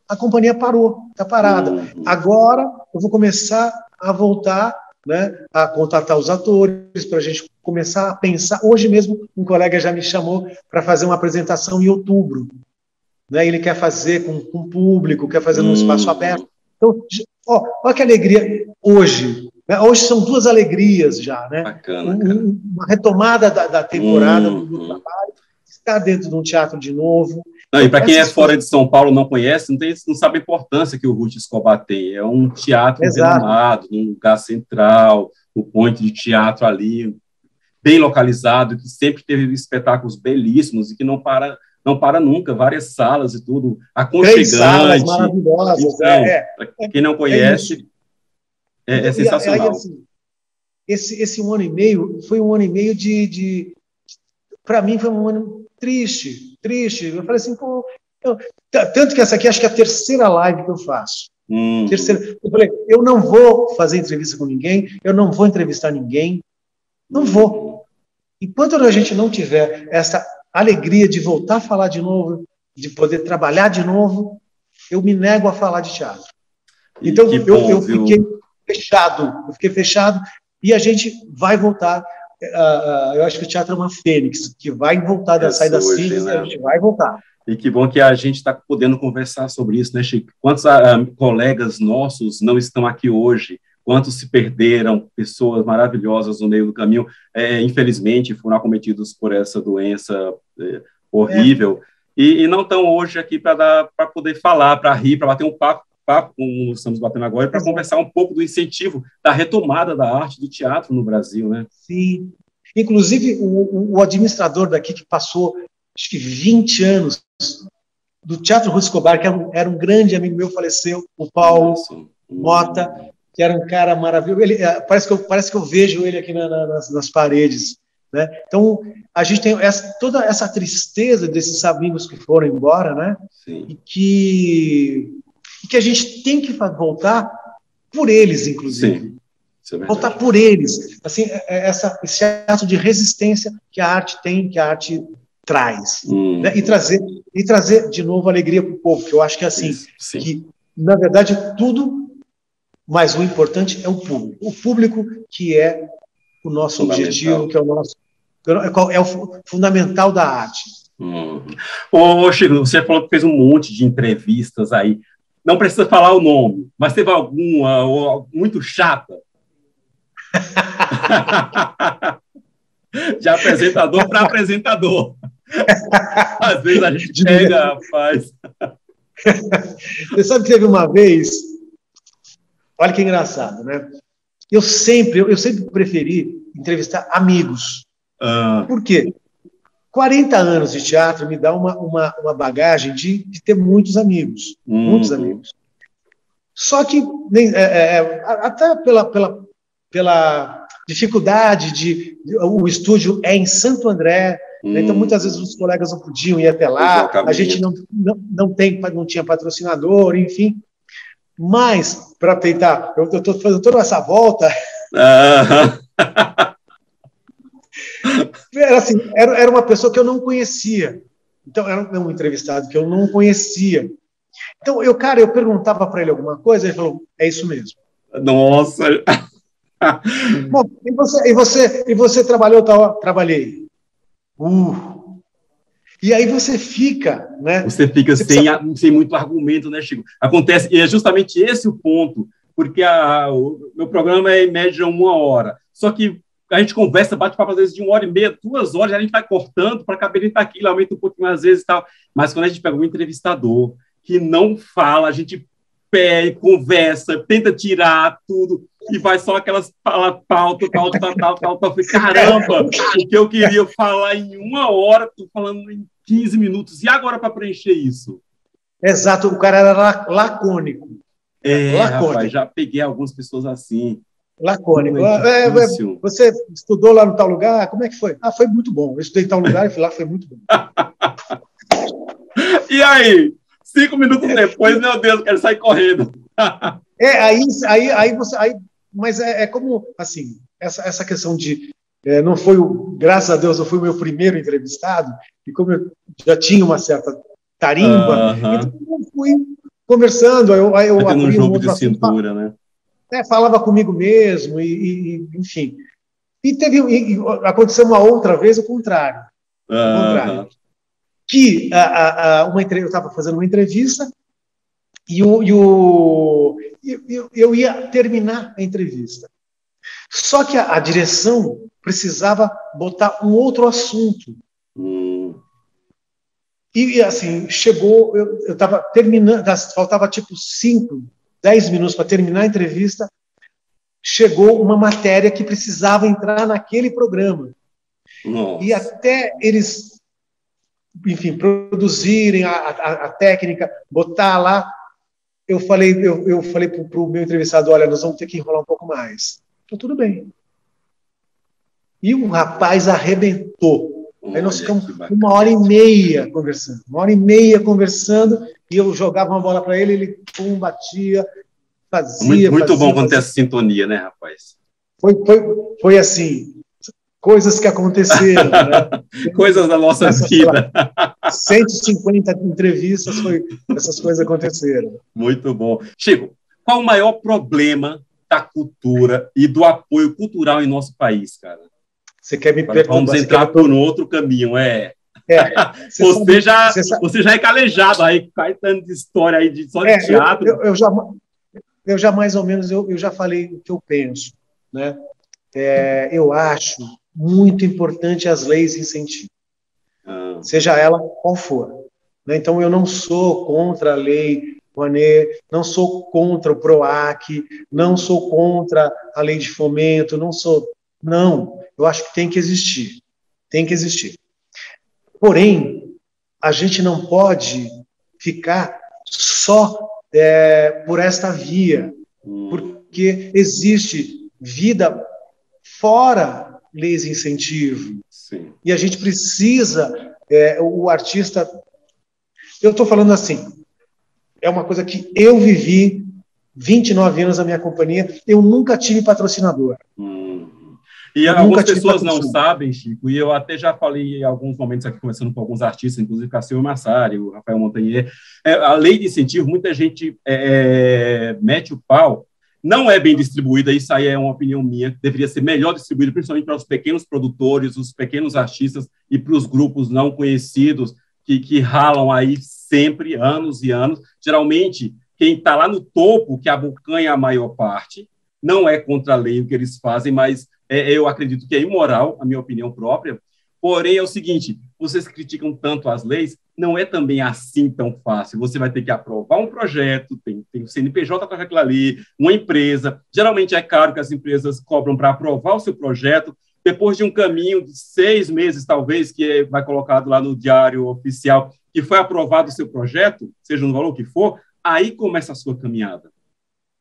a companhia parou, está parada. Agora eu vou começar a voltar, né, a contatar os atores, para a gente começar a pensar. Hoje mesmo, um colega já me chamou para fazer uma apresentação em outubro. Né? Ele quer fazer com o público, quer fazer num espaço aberto. Então, olha que alegria hoje. Né? Hoje são 2 alegrias já. Né? Bacana, cara. Uma retomada da temporada do trabalho, estar dentro de um teatro de novo. Não, e para quem é fora de São Paulo não conhece, não sabe a importância que o Ruth Escobar tem. É um teatro renomado, num lugar central, o ponto de teatro ali, bem localizado, que sempre teve espetáculos belíssimos e que não para nunca, várias salas e tudo, aconchegante. 3 salas maravilhosas. Então, para quem não conhece, é sensacional. Aí, assim, esse 1 ano e meio foi um ano e meio para mim foi um ano triste. Eu falei assim, pô, tanto que essa aqui acho que é a 3ª live que eu faço. Eu falei, eu não vou fazer entrevista com ninguém, eu não vou entrevistar ninguém, não vou. Enquanto a gente não tiver essa alegria de voltar a falar de novo, de poder trabalhar de novo, eu me nego a falar de teatro. Então, eu fiquei fechado, e a gente vai voltar. Eu acho que o teatro é uma fênix, que vai voltar da saída das cinzas, né? A gente vai voltar. E que bom que a gente está podendo conversar sobre isso, né, Chico? Quantos colegas nossos não estão aqui hoje? Quantos se perderam? Pessoas maravilhosas no meio do caminho, infelizmente, foram acometidos por essa doença horrível. e não estão hoje aqui para poder falar, para rir, para bater um papo como estamos batendo agora, para conversar um pouco do incentivo da retomada da arte do teatro no Brasil, né? Sim. Inclusive, o administrador daqui, que passou, acho que 20 anos, do Teatro Ruth Escobar, que era um grande amigo meu, faleceu, o Paulo Mota, que era um cara maravilhoso. Ele, parece que eu vejo ele aqui nas paredes. Né? Então, a gente tem toda essa tristeza desses amigos que foram embora, né? Sim. E que a gente tem que voltar por eles, inclusive. Sim, voltar por eles. Assim, esse ato de resistência que a arte tem, que a arte traz. Né? E trazer de novo alegria para o povo, que eu acho que é assim, que, na verdade, tudo, mas o importante é o público. O público que é o nosso objetivo, que é o fundamental da arte. Ô, Chico, você falou que fez um monte de entrevistas aí. Não precisa falar o nome, mas teve alguma muito chata? De apresentador para apresentador. Às vezes a gente pega, rapaz. Você sabe que teve uma vez, olha que engraçado, né? Eu sempre preferi entrevistar amigos. Por quê? 40 anos de teatro me dá uma bagagem de ter muitos amigos. Muitos amigos. Só que, até pela dificuldade o estúdio é em Santo André, né? Então muitas vezes os colegas não podiam ir até lá, a gente não tinha patrocinador, enfim. Mas, para tentar, eu estou fazendo toda essa volta. Era uma pessoa que eu não conhecia. Então, era um entrevistado que eu não conhecia. Então, eu perguntava para ele alguma coisa, ele falou, é isso mesmo. Nossa! Bom, e você trabalhou tal? Trabalhei. E aí você fica, né? Você fica sem muito argumento, né, Chico? Acontece, e é justamente esse o ponto, porque o meu programa é em média 1 hora. Só que a gente conversa, bate papo às vezes de 1h30, 2 horas, a gente vai cortando para caber ele estar aqui, ele aumenta um pouquinho às vezes e tal. Mas quando a gente pega um entrevistador que não fala, a gente pega, conversa, tenta tirar tudo, e vai só aquelas pauta. Caramba, o que eu queria falar em 1 hora, estou falando em 15 minutos. E agora para preencher isso? Exato, o cara era lacônico. Lacônico. Rapaz, já peguei algumas pessoas assim. Lacônico. Você estudou lá no tal lugar? Como é que foi? Foi muito bom. Eu estudei em tal lugar e fui lá, foi muito bom. E aí? 5 minutos depois, meu Deus, quero sair correndo. Mas é como, assim, essa questão de... graças a Deus, eu fui o meu primeiro entrevistado, e como eu já tinha uma certa tarimba, então eu fui conversando, eu abri um jogo de cintura, né? Falava comigo mesmo, enfim. E aconteceu uma outra vez o contrário. Que eu estava fazendo uma entrevista e eu ia terminar a entrevista. Só que a direção precisava botar um outro assunto. E assim, chegou, eu estava terminando, faltava tipo 5, 10 minutos para terminar a entrevista, chegou uma matéria que precisava entrar naquele programa. Nossa. E até eles, enfim, produzirem a técnica, botar lá, eu falei para o meu entrevistado, olha, nós vamos ter que enrolar um pouco mais. Então, tudo bem. E o rapaz arrebentou. Aí nós ficamos 1h30 conversando. 1h30 conversando, e eu jogava uma bola para ele, ele batia, fazia. Muito bom quando tem essa sintonia, né, rapaz? Foi assim, coisas que aconteceram. Né? Coisas da nossa vida. 150 entrevistas, essas coisas aconteceram. Muito bom. Chico, qual o maior problema da cultura e do apoio cultural em nosso país, cara? Você quer me perguntar? Vamos entrar por um outro caminho, Você já é calejado aí, caetano de história aí, só de teatro. Eu já mais ou menos, eu já falei o que eu penso, né? Eu acho muito importante as leis de incentivo, seja ela qual for. né? Então, eu não sou contra a lei Rouanet, não sou contra o PROAC, não sou contra a lei de fomento, não, eu acho que tem que existir. Tem que existir. Porém, a gente não pode ficar só por esta via, porque existe vida fora leis de incentivo. Sim. E a gente precisa, o artista... Eu estou falando assim, é uma coisa que eu vivi 29 anos na minha companhia, eu nunca tive patrocinador. E algumas pessoas não sabem, Chico, e eu até já falei em alguns momentos aqui, conversando com alguns artistas, inclusive Cassio Massari, o Rafael Montagnier, a lei de incentivo, muita gente mete o pau, não é bem distribuída, isso aí é uma opinião minha, deveria ser melhor distribuída, principalmente para os pequenos produtores, os pequenos artistas e para os grupos não conhecidos, que ralam aí sempre, anos e anos. Geralmente, quem está lá no topo, que abocanha a maior parte, não é contra a lei o que eles fazem, mas eu acredito que é imoral, a minha opinião própria. Porém, é o seguinte, vocês criticam tanto as leis, não é também assim tão fácil. Você vai ter que aprovar um projeto, tem o CNPJ para aquilo ali, uma empresa. Geralmente é caro que as empresas cobram para aprovar o seu projeto. Depois de um caminho de 6 meses, talvez, que vai colocado lá no diário oficial, que foi aprovado o seu projeto, seja no valor que for, aí começa a sua caminhada.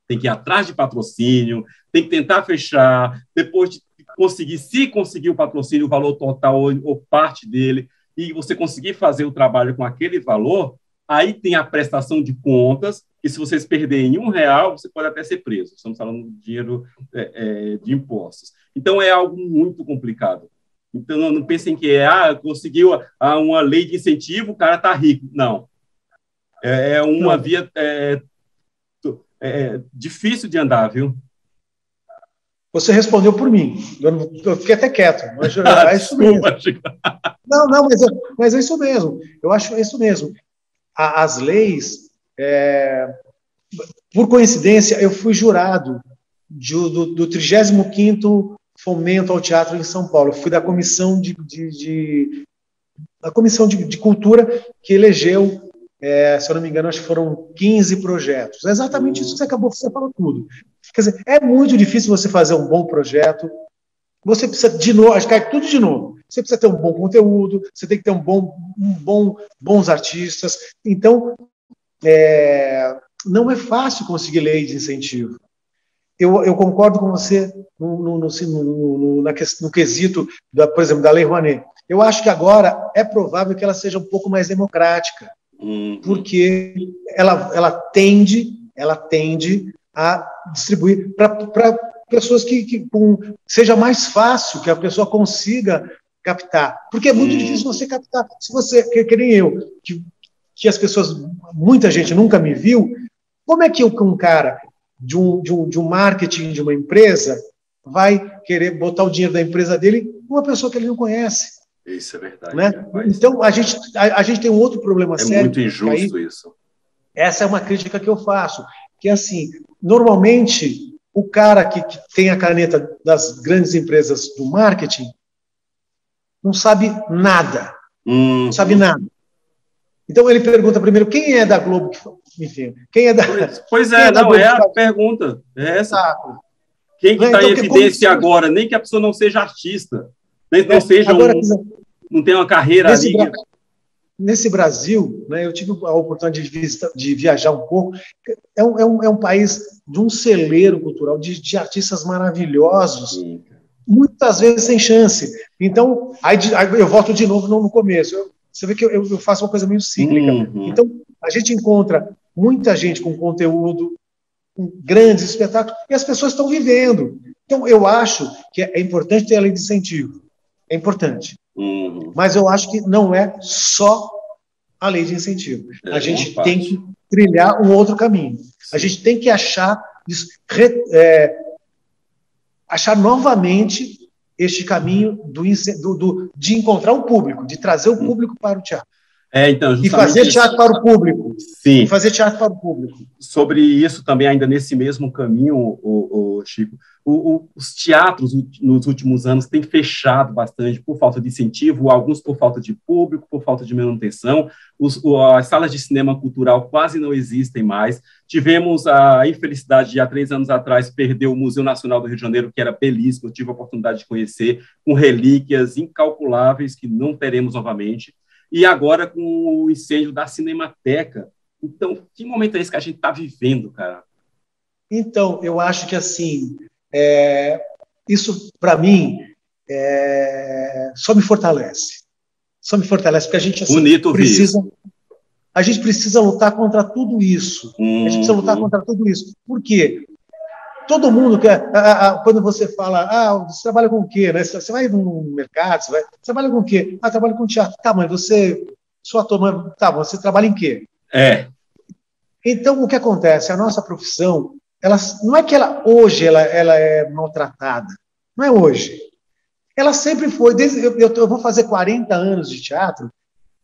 Tem que ir atrás de patrocínio, tem que tentar fechar, depois de conseguir, se conseguir o patrocínio, o valor total ou parte dele, e você conseguir fazer o trabalho com aquele valor, aí tem a prestação de contas, e se vocês perderem R$1, você pode até ser preso. Estamos falando de dinheiro de impostos. Então, é algo muito complicado. Então, não pensem que conseguiu uma lei de incentivo, o cara está rico. Não. É uma via difícil de andar, viu? Você respondeu por mim. Eu fiquei até quieto. Mas é isso mesmo. Não, mas é isso mesmo. Eu acho isso mesmo. As leis, por coincidência, eu fui jurado do 35º Fomento ao Teatro em São Paulo. Eu fui da comissão de cultura que elegeu, se eu não me engano, acho que foram 15 projetos. É exatamente isso que você falou tudo. Quer dizer, é muito difícil você fazer um bom projeto. Você precisa, de novo, acho que cai tudo de novo. Você precisa ter um bom conteúdo, você tem que ter bons artistas. Então, não é fácil conseguir lei de incentivo. Eu concordo com você no quesito, por exemplo, da Lei Rouanet. Eu acho que agora é provável que ela seja um pouco mais democrática, porque ela tende a distribuir para pessoas que seja mais fácil que a pessoa consiga captar. Porque é muito difícil você captar. Se você, que nem eu, que as pessoas, muita gente nunca me viu, como é que um cara de um marketing de uma empresa vai querer botar o dinheiro da empresa dele numa pessoa que ele não conhece? Isso é verdade. Né? Então, a gente tem um outro problema sério. É muito injusto isso. Essa é uma crítica que eu faço. Que, assim, normalmente, o cara que tem a caneta das grandes empresas do marketing não sabe nada. Não sabe nada. Então, ele pergunta primeiro, quem é da Globo? Enfim, quem é da... Pois é, a pergunta. É essa. Quem que está em evidência agora? Nem que a pessoa não seja artista. Nem não seja não tem uma carreira ali. Nesse Brasil, né, eu tive a oportunidade de viajar um pouco. É um país de um celeiro cultural, de artistas maravilhosos, muitas vezes sem chance. Então, aí eu volto de novo no começo. Você vê que eu faço uma coisa meio cíclica. Então, a gente encontra muita gente com conteúdo, com grandes espetáculos, e as pessoas estão vivendo. Então, eu acho que é importante ter a lei de incentivo. É importante. Mas eu acho que não é só a lei de incentivo. A gente tem que trilhar um outro caminho. A gente tem que achar novamente este caminho de encontrar um público, de trazer o público para o teatro. Então, e fazer teatro para o público. Sim. E fazer teatro para o público. Sobre isso também, ainda nesse mesmo caminho, Chico, os teatros nos últimos anos têm fechado bastante por falta de incentivo, alguns por falta de público, por falta de manutenção. As salas de cinema cultural quase não existem mais. Tivemos a infelicidade de, há 3 anos atrás, perder o Museu Nacional do Rio de Janeiro, que era belíssimo, eu tive a oportunidade de conhecer, com relíquias incalculáveis que não teremos novamente. E agora com o incêndio da Cinemateca. Então, que momento é esse que a gente está vivendo, cara? Então, eu acho que, assim, isso, para mim, só me fortalece. Só me fortalece, porque a gente, assim, a gente precisa lutar contra tudo isso. A gente precisa lutar contra tudo isso. Por quê? Todo mundo quer... quando você fala, você trabalha com o quê? Né? Você vai no mercado, você trabalha com o quê? Trabalho com teatro. Tá, mas você... Sua turma... Tá, você trabalha em quê? Então, o que acontece? A nossa profissão, não é que hoje ela é maltratada. Não é hoje. Ela sempre foi. Eu vou fazer 40 anos de teatro.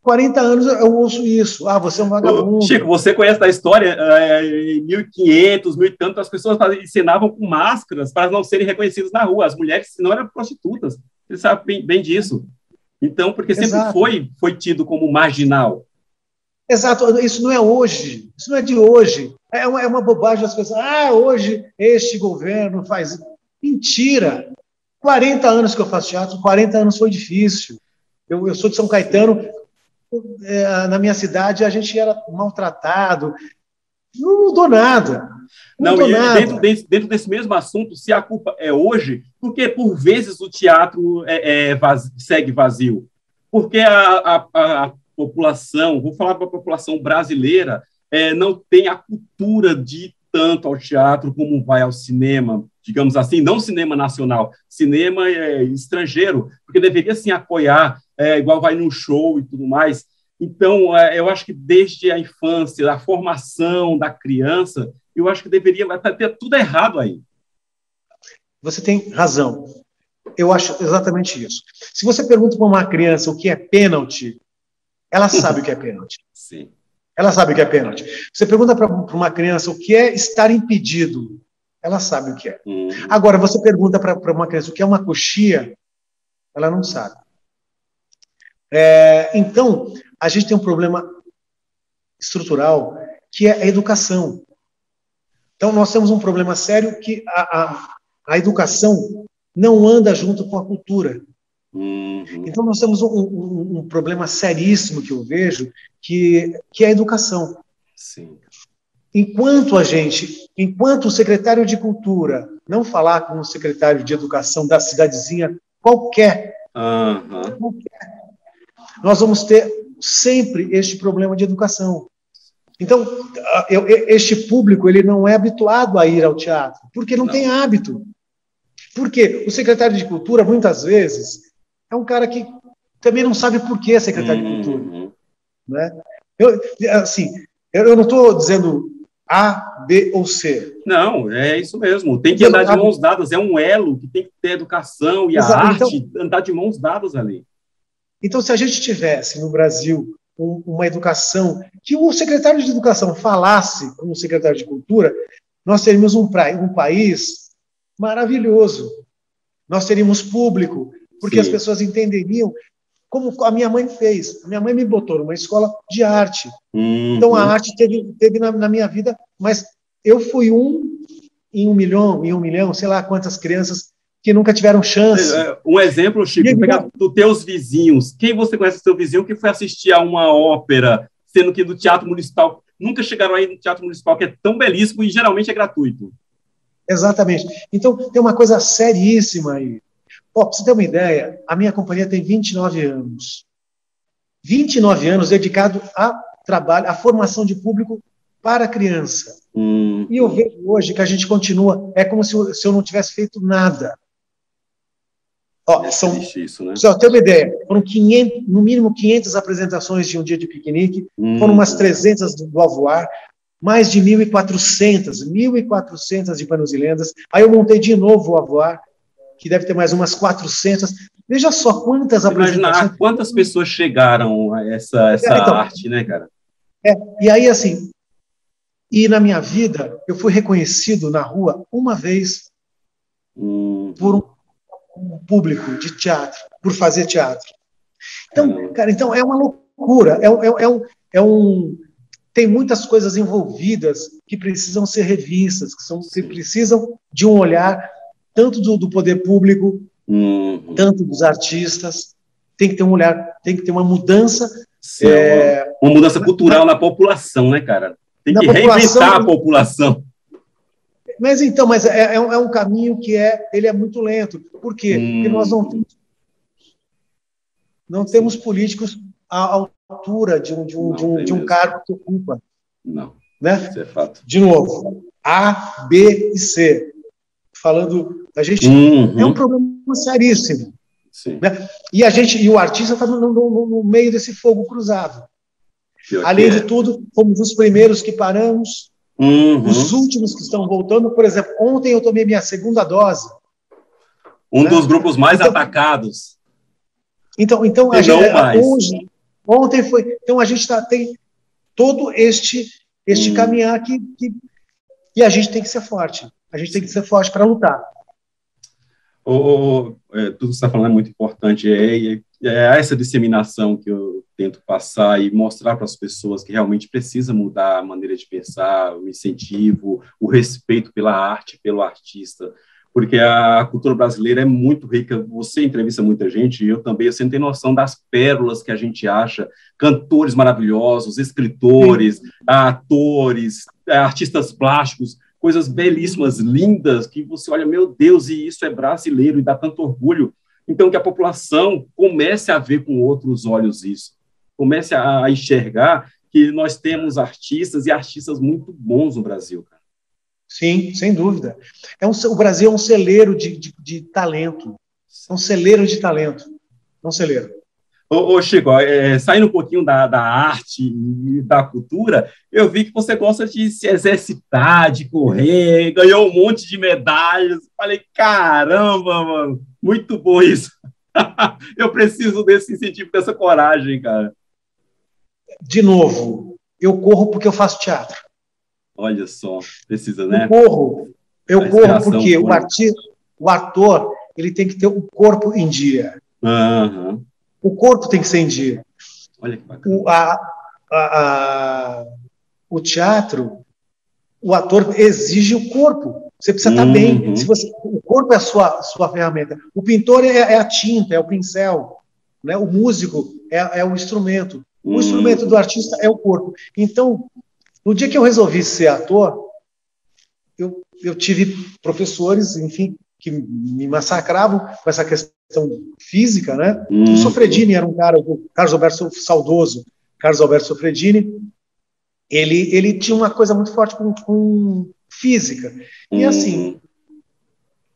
40 anos eu ouço isso. Você é um vagabundo. Chico, você conhece da história? Em 1500, 1000 e tanto, as pessoas ensinavam com máscaras para não serem reconhecidas na rua. As mulheres, senão, eram prostitutas. Você sabe bem disso. Então, porque sempre foi tido como marginal. Exato. Isso não é hoje. Isso não é de hoje. É uma bobagem as pessoas. Hoje este governo faz... Mentira! 40 anos que eu faço teatro, 40 anos foi difícil. Eu sou de São Caetano... Na minha cidade, a gente era maltratado. Não mudou nada. Dentro desse mesmo assunto, se a culpa é hoje, porque por vezes o teatro segue vazio? Porque a população, vou falar para a população brasileira, não tem a cultura de ir tanto ao teatro como vai ao cinema, digamos assim, não cinema nacional, cinema estrangeiro, porque deveria sim apoiar, igual vai num show e tudo mais. Então, eu acho que desde a infância, a formação da criança, eu acho que deveria ter tudo errado aí. Você tem razão. Eu acho exatamente isso. Se você pergunta para uma criança o que é pênalti, ela sabe o que é pênalti. Sim. Ela sabe o que é pênalti. Você pergunta para uma criança o que é estar impedido, ela sabe o que é. Agora, você pergunta para uma criança o que é uma coxia, ela não sabe. Então, a gente tem um problema estrutural que é a educação. Então, nós temos um problema sério que a educação não anda junto com a cultura. Então, nós temos um problema seríssimo que eu vejo, que é a educação. Sim. Enquanto o secretário de Cultura não falar com o secretário de Educação da cidadezinha qualquer, nós vamos ter sempre este problema de educação. Então, este público ele não é habituado a ir ao teatro, porque não tem hábito. Porque o secretário de Cultura, muitas vezes, é um cara que também não sabe por que é secretário de Cultura. Né? Eu não estou dizendo A, B ou C. Não, é isso mesmo. Tem que andar de mãos dadas. É um elo que tem que ter educação e a arte andar de mãos dadas ali. Então, se a gente tivesse no Brasil uma educação, que o secretário de Educação falasse com o secretário de Cultura, nós teríamos um país maravilhoso. Nós teríamos público, porque as pessoas entenderiam como a minha mãe fez. A minha mãe me botou numa escola de arte. Então, a arte teve na minha vida, mas eu fui em um milhão, sei lá quantas crianças que nunca tiveram chance. Um exemplo, Chico, pegar dos teus vizinhos. Quem você conhece do seu vizinho que foi assistir a uma ópera, sendo que do Teatro Municipal, nunca chegaram aí no Teatro Municipal, que é tão belíssimo e geralmente é gratuito. Exatamente. Então, tem uma coisa seríssima aí. Para você ter uma ideia, a minha companhia tem 29 anos. 29 anos dedicado a trabalho, à formação de público para a criança. E eu vejo hoje que a gente continua, é como se eu não tivesse feito nada. Isso, né? Só ter uma ideia, foram no mínimo 500 apresentações de um dia de piquenique, foram umas 300 do Alvoar, mais de 1.400 de Panos e Lendas. Aí eu montei de novo o Alvoar, que deve ter mais umas 400. Veja só quantas apresentações... Imaginar quantas pessoas chegaram a essa arte, né, cara? E aí, assim, e na minha vida, eu fui reconhecido na rua uma vez por um público de teatro, por fazer teatro. Então, cara, então é uma loucura, tem muitas coisas envolvidas que precisam ser revistas, que precisam de um olhar tanto do poder público, tanto dos artistas. Tem que ter um olhar, tem que ter uma mudança. Uma mudança cultural na população, né, cara? Tem que reinventar a população. Mas é um caminho que ele é muito lento. Por quê? Porque nós não temos políticos à altura de um cargo que ocupa. Não, né? Isso é fato. De novo, A, B e C. Falando da gente, é um problema seríssimo. Sim. Né? E o artista está no meio desse fogo cruzado. Além de tudo, fomos os primeiros que paramos, os últimos que estão voltando. Por exemplo, ontem eu tomei minha segunda dose. Dos grupos mais atacados. Então a gente, ontem foi. Então a gente tem todo este caminhar e a gente tem que ser forte. A gente tem que ser forte para lutar. Tudo que você está falando é muito importante. É essa disseminação que eu tento passar e mostrar para as pessoas que realmente precisa mudar a maneira de pensar, o incentivo, o respeito pela arte, pelo artista. Porque a cultura brasileira é muito rica. Você entrevista muita gente, e eu também. Você não tem noção das pérolas que a gente acha. Cantores maravilhosos, escritores, atores, artistas plásticos, coisas belíssimas, lindas, que você olha, meu Deus, e isso é brasileiro, e dá tanto orgulho. Então, que a população comece a ver com outros olhos isso. Comece a enxergar que nós temos artistas e artistas muito bons no Brasil, cara. Sim, sem dúvida. O Brasil é um celeiro de talento. É um celeiro de talento. É um celeiro. Chico, saindo um pouquinho da arte e da cultura, eu vi que você gosta de se exercitar, de correr, ganhou um monte de medalhas. Falei, caramba, mano, muito bom isso. Eu preciso desse incentivo, dessa coragem, cara. De novo, eu corro porque eu faço teatro. Olha só, precisa, né? Eu corro porque o ator, ele tem que ter o corpo em dia. O corpo tem que ser em dia. Olha que bacana. O teatro, o ator exige o corpo. Você precisa estar bem. O corpo é a sua ferramenta. O pintor é a tinta, é o pincel. Né? O músico é o instrumento. O instrumento do artista é o corpo. Então, no dia que eu resolvi ser ator, eu tive professores, enfim, que me massacravam com essa questão física, né? O Sofredini era um cara, o Carlos Alberto Saudoso, Carlos Alberto Sofredini, ele tinha uma coisa muito forte com física. E assim,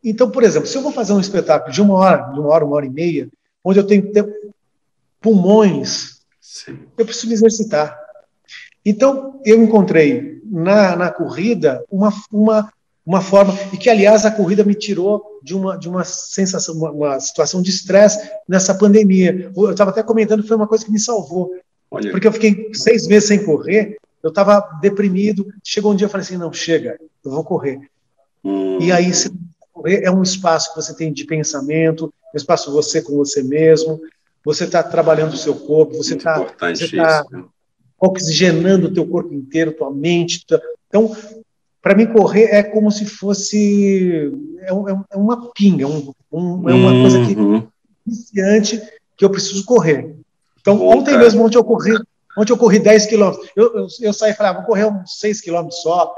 então, por exemplo, se eu vou fazer um espetáculo de uma hora e meia, onde eu tenho que ter pulmões, eu preciso me exercitar. Então, eu encontrei na corrida uma forma, e que, aliás, a corrida me tirou de uma sensação, uma situação de estresse nessa pandemia. Eu estava até comentando que foi uma coisa que me salvou. Olha. Porque eu fiquei 6 meses sem correr, eu estava deprimido. Chegou um dia e falei assim, não, chega, eu vou correr. E aí, se correr é um espaço que você tem de pensamento, um espaço você com você mesmo, você está trabalhando o seu corpo, você está oxigenando o teu corpo inteiro, tua mente. Então, para mim, correr é como se fosse uma pinga, é uma coisa viciante que eu preciso correr. Então, ontem mesmo, ontem eu corri 10 quilômetros. Eu saí e falei, vou correr uns 6 quilômetros só.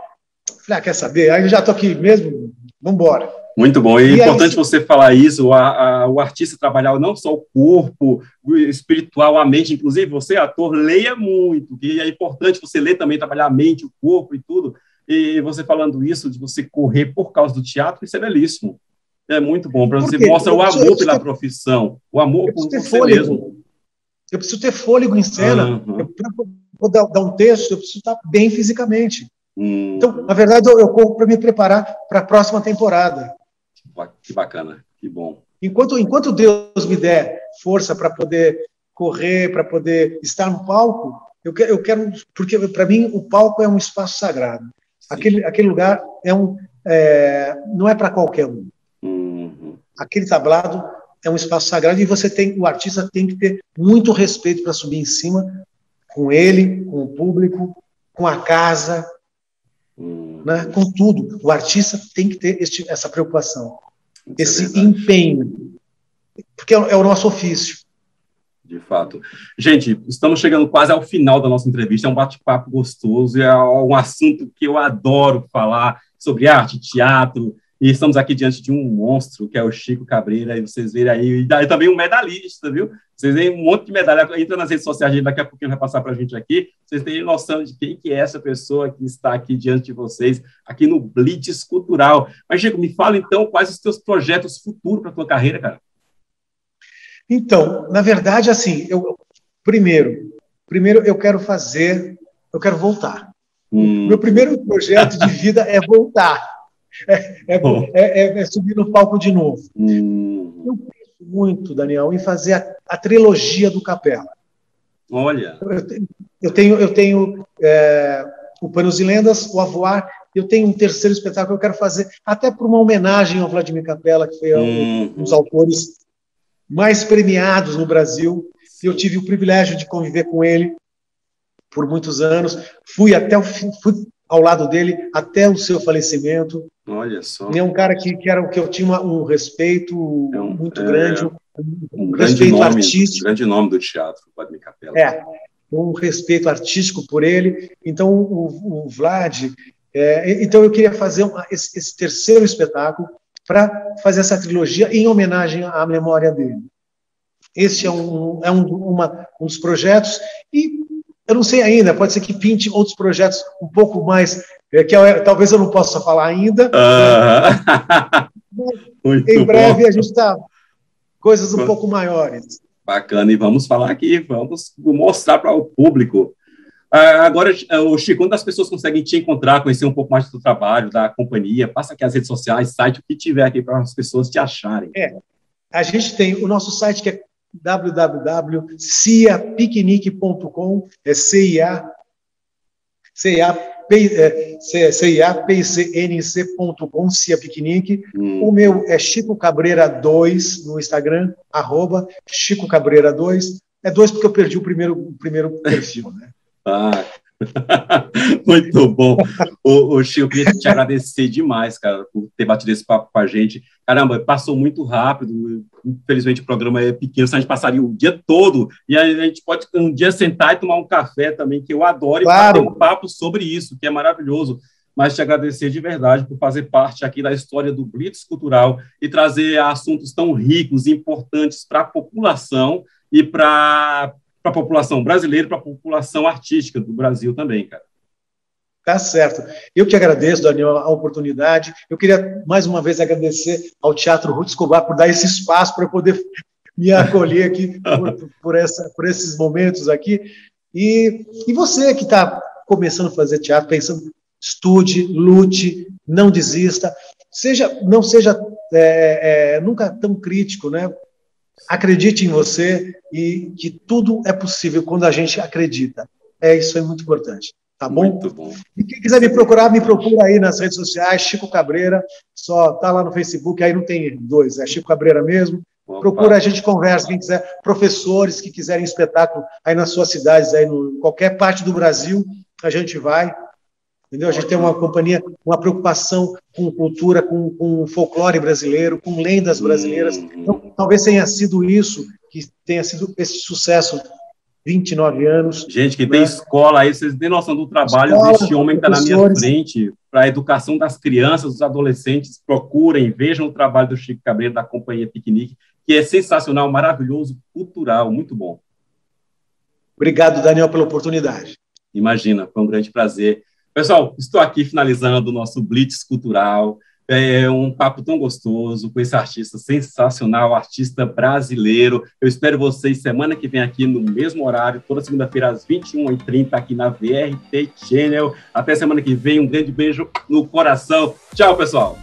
Falei, quer saber? Aí eu já estou aqui mesmo, vamos embora. Muito bom. E é importante você falar isso, o artista trabalhar não só o corpo, o espiritual, a mente, inclusive você, ator, leia muito, que é importante você ler também, trabalhar a mente, o corpo e tudo. E você falando isso, de você correr por causa do teatro, isso é belíssimo. É muito bom, para você mostrar o amor pela profissão, o amor por você mesmo. Eu preciso ter fôlego em cena. Para dar um texto, eu preciso estar bem fisicamente. Então, na verdade, eu corro para me preparar para a próxima temporada. Que bacana, que bom. enquanto Deus me der força para poder correr, para poder estar no palco, eu quero, porque para mim o palco é um espaço sagrado. Aquele lugar não é para qualquer um. Aquele tablado é um espaço sagrado e o artista tem que ter muito respeito para subir em cima, com ele, com o público, com a casa, né, com tudo. O artista tem que ter essa preocupação, esse empenho, porque é o nosso ofício. De fato. Gente, estamos chegando quase ao final da nossa entrevista, é um bate-papo gostoso, é um assunto que eu adoro falar, sobre arte, teatro, e estamos aqui diante de um monstro, que é o Chico Cabreira, e vocês verem aí, e também um medalhista, viu? Vocês veem um monte de medalha, entra nas redes sociais, a gente daqui a pouquinho vai passar para a gente aqui, vocês têm noção de quem que é essa pessoa que está aqui diante de vocês, aqui no Blitz Cultural. Mas, Chico, me fala então, quais os teus projetos futuros para a tua carreira, cara? Então, na verdade, assim, primeiro eu quero voltar. Meu primeiro projeto de vida é voltar. É subir no palco de novo. Eu penso muito, Daniel, em fazer a trilogia do Capela. Olha. Eu tenho o Panos e Lendas, o Avoar, eu tenho um terceiro espetáculo que eu quero fazer, até por uma homenagem ao Vladimir Capela, que foi um dos autores mais premiados no Brasil. Eu tive o privilégio de conviver com ele por muitos anos. Fui ao lado dele até o seu falecimento. Olha só. É um cara que eu tinha um respeito muito grande, um respeito artístico. Um grande nome do teatro, Vladimir Capela. Um respeito artístico por ele. Então, o Vlad... então, eu queria fazer esse terceiro espetáculo para fazer essa trilogia em homenagem à memória dele. Esse é um dos projetos, e eu não sei ainda, pode ser que pinte outros projetos um pouco mais, talvez eu não possa falar ainda, mas em breve a gente está coisas um pouco maiores. Bacana, e vamos falar aqui, vamos mostrar para o público. Agora, Chico, quando as pessoas conseguem te encontrar, conhecer um pouco mais do seu trabalho, da companhia, passa aqui as redes sociais, site, o que tiver aqui para as pessoas te acharem. A gente tem o nosso site que é www.ciapicnic.com, CIAPCNC.com, Cia Piquenique. O meu é Chico Cabreira 2 no Instagram, @Chico Cabreira 2. É 2 porque eu perdi o primeiro perfil, né? Muito bom. Chico, eu queria te agradecer demais, cara, por ter batido esse papo com a gente. Caramba, passou muito rápido. Infelizmente, o programa é pequeno, senão a gente passaria o dia todo. E a gente pode um dia sentar e tomar um café também, que eu adoro, claro. E bater um papo sobre isso, que é maravilhoso. Mas te agradecer de verdade por fazer parte aqui da história do Blitz Cultural e trazer assuntos tão ricos e importantes para a população e para a população brasileira e para a população artística do Brasil também, cara. Tá certo. Eu que agradeço, Daniel, a oportunidade. Eu queria, mais uma vez, agradecer ao Teatro Ruth Escobar por dar esse espaço para eu poder me acolher aqui por esses momentos aqui. E você que está começando a fazer teatro, pensando, estude, lute, não desista, não seja nunca tão crítico, né? Acredite em você e que tudo é possível quando a gente acredita. Isso é muito importante, tá bom? Muito bom. E quem quiser me procurar, me procura aí nas redes sociais, Chico Cabreira, só tá lá no Facebook, aí não tem dois, é Chico Cabreira mesmo. Opa. Procura, a gente conversa, quem quiser, professores que quiserem espetáculo aí nas suas cidades, aí em qualquer parte do Brasil, a gente vai. Entendeu? A gente tem uma companhia, uma preocupação com cultura, com folclore brasileiro, com lendas brasileiras. Então, talvez tenha sido isso, que tenha sido esse sucesso, 29 anos. Gente, quem tem escola aí, vocês têm noção do trabalho desse homem que está na minha frente, para a educação das crianças, dos adolescentes, procurem, vejam o trabalho do Chico Cabreira, da Companhia Piquenique, que é sensacional, maravilhoso, cultural, muito bom. Obrigado, Daniel, pela oportunidade. Imagina, foi um grande prazer. Pessoal, estou aqui finalizando o nosso Blitz Cultural. É um papo tão gostoso com esse artista sensacional, artista brasileiro. Eu espero vocês semana que vem aqui no mesmo horário, toda segunda-feira às 21h30 aqui na VRT Channel. Até semana que vem, um grande beijo no coração. Tchau, pessoal!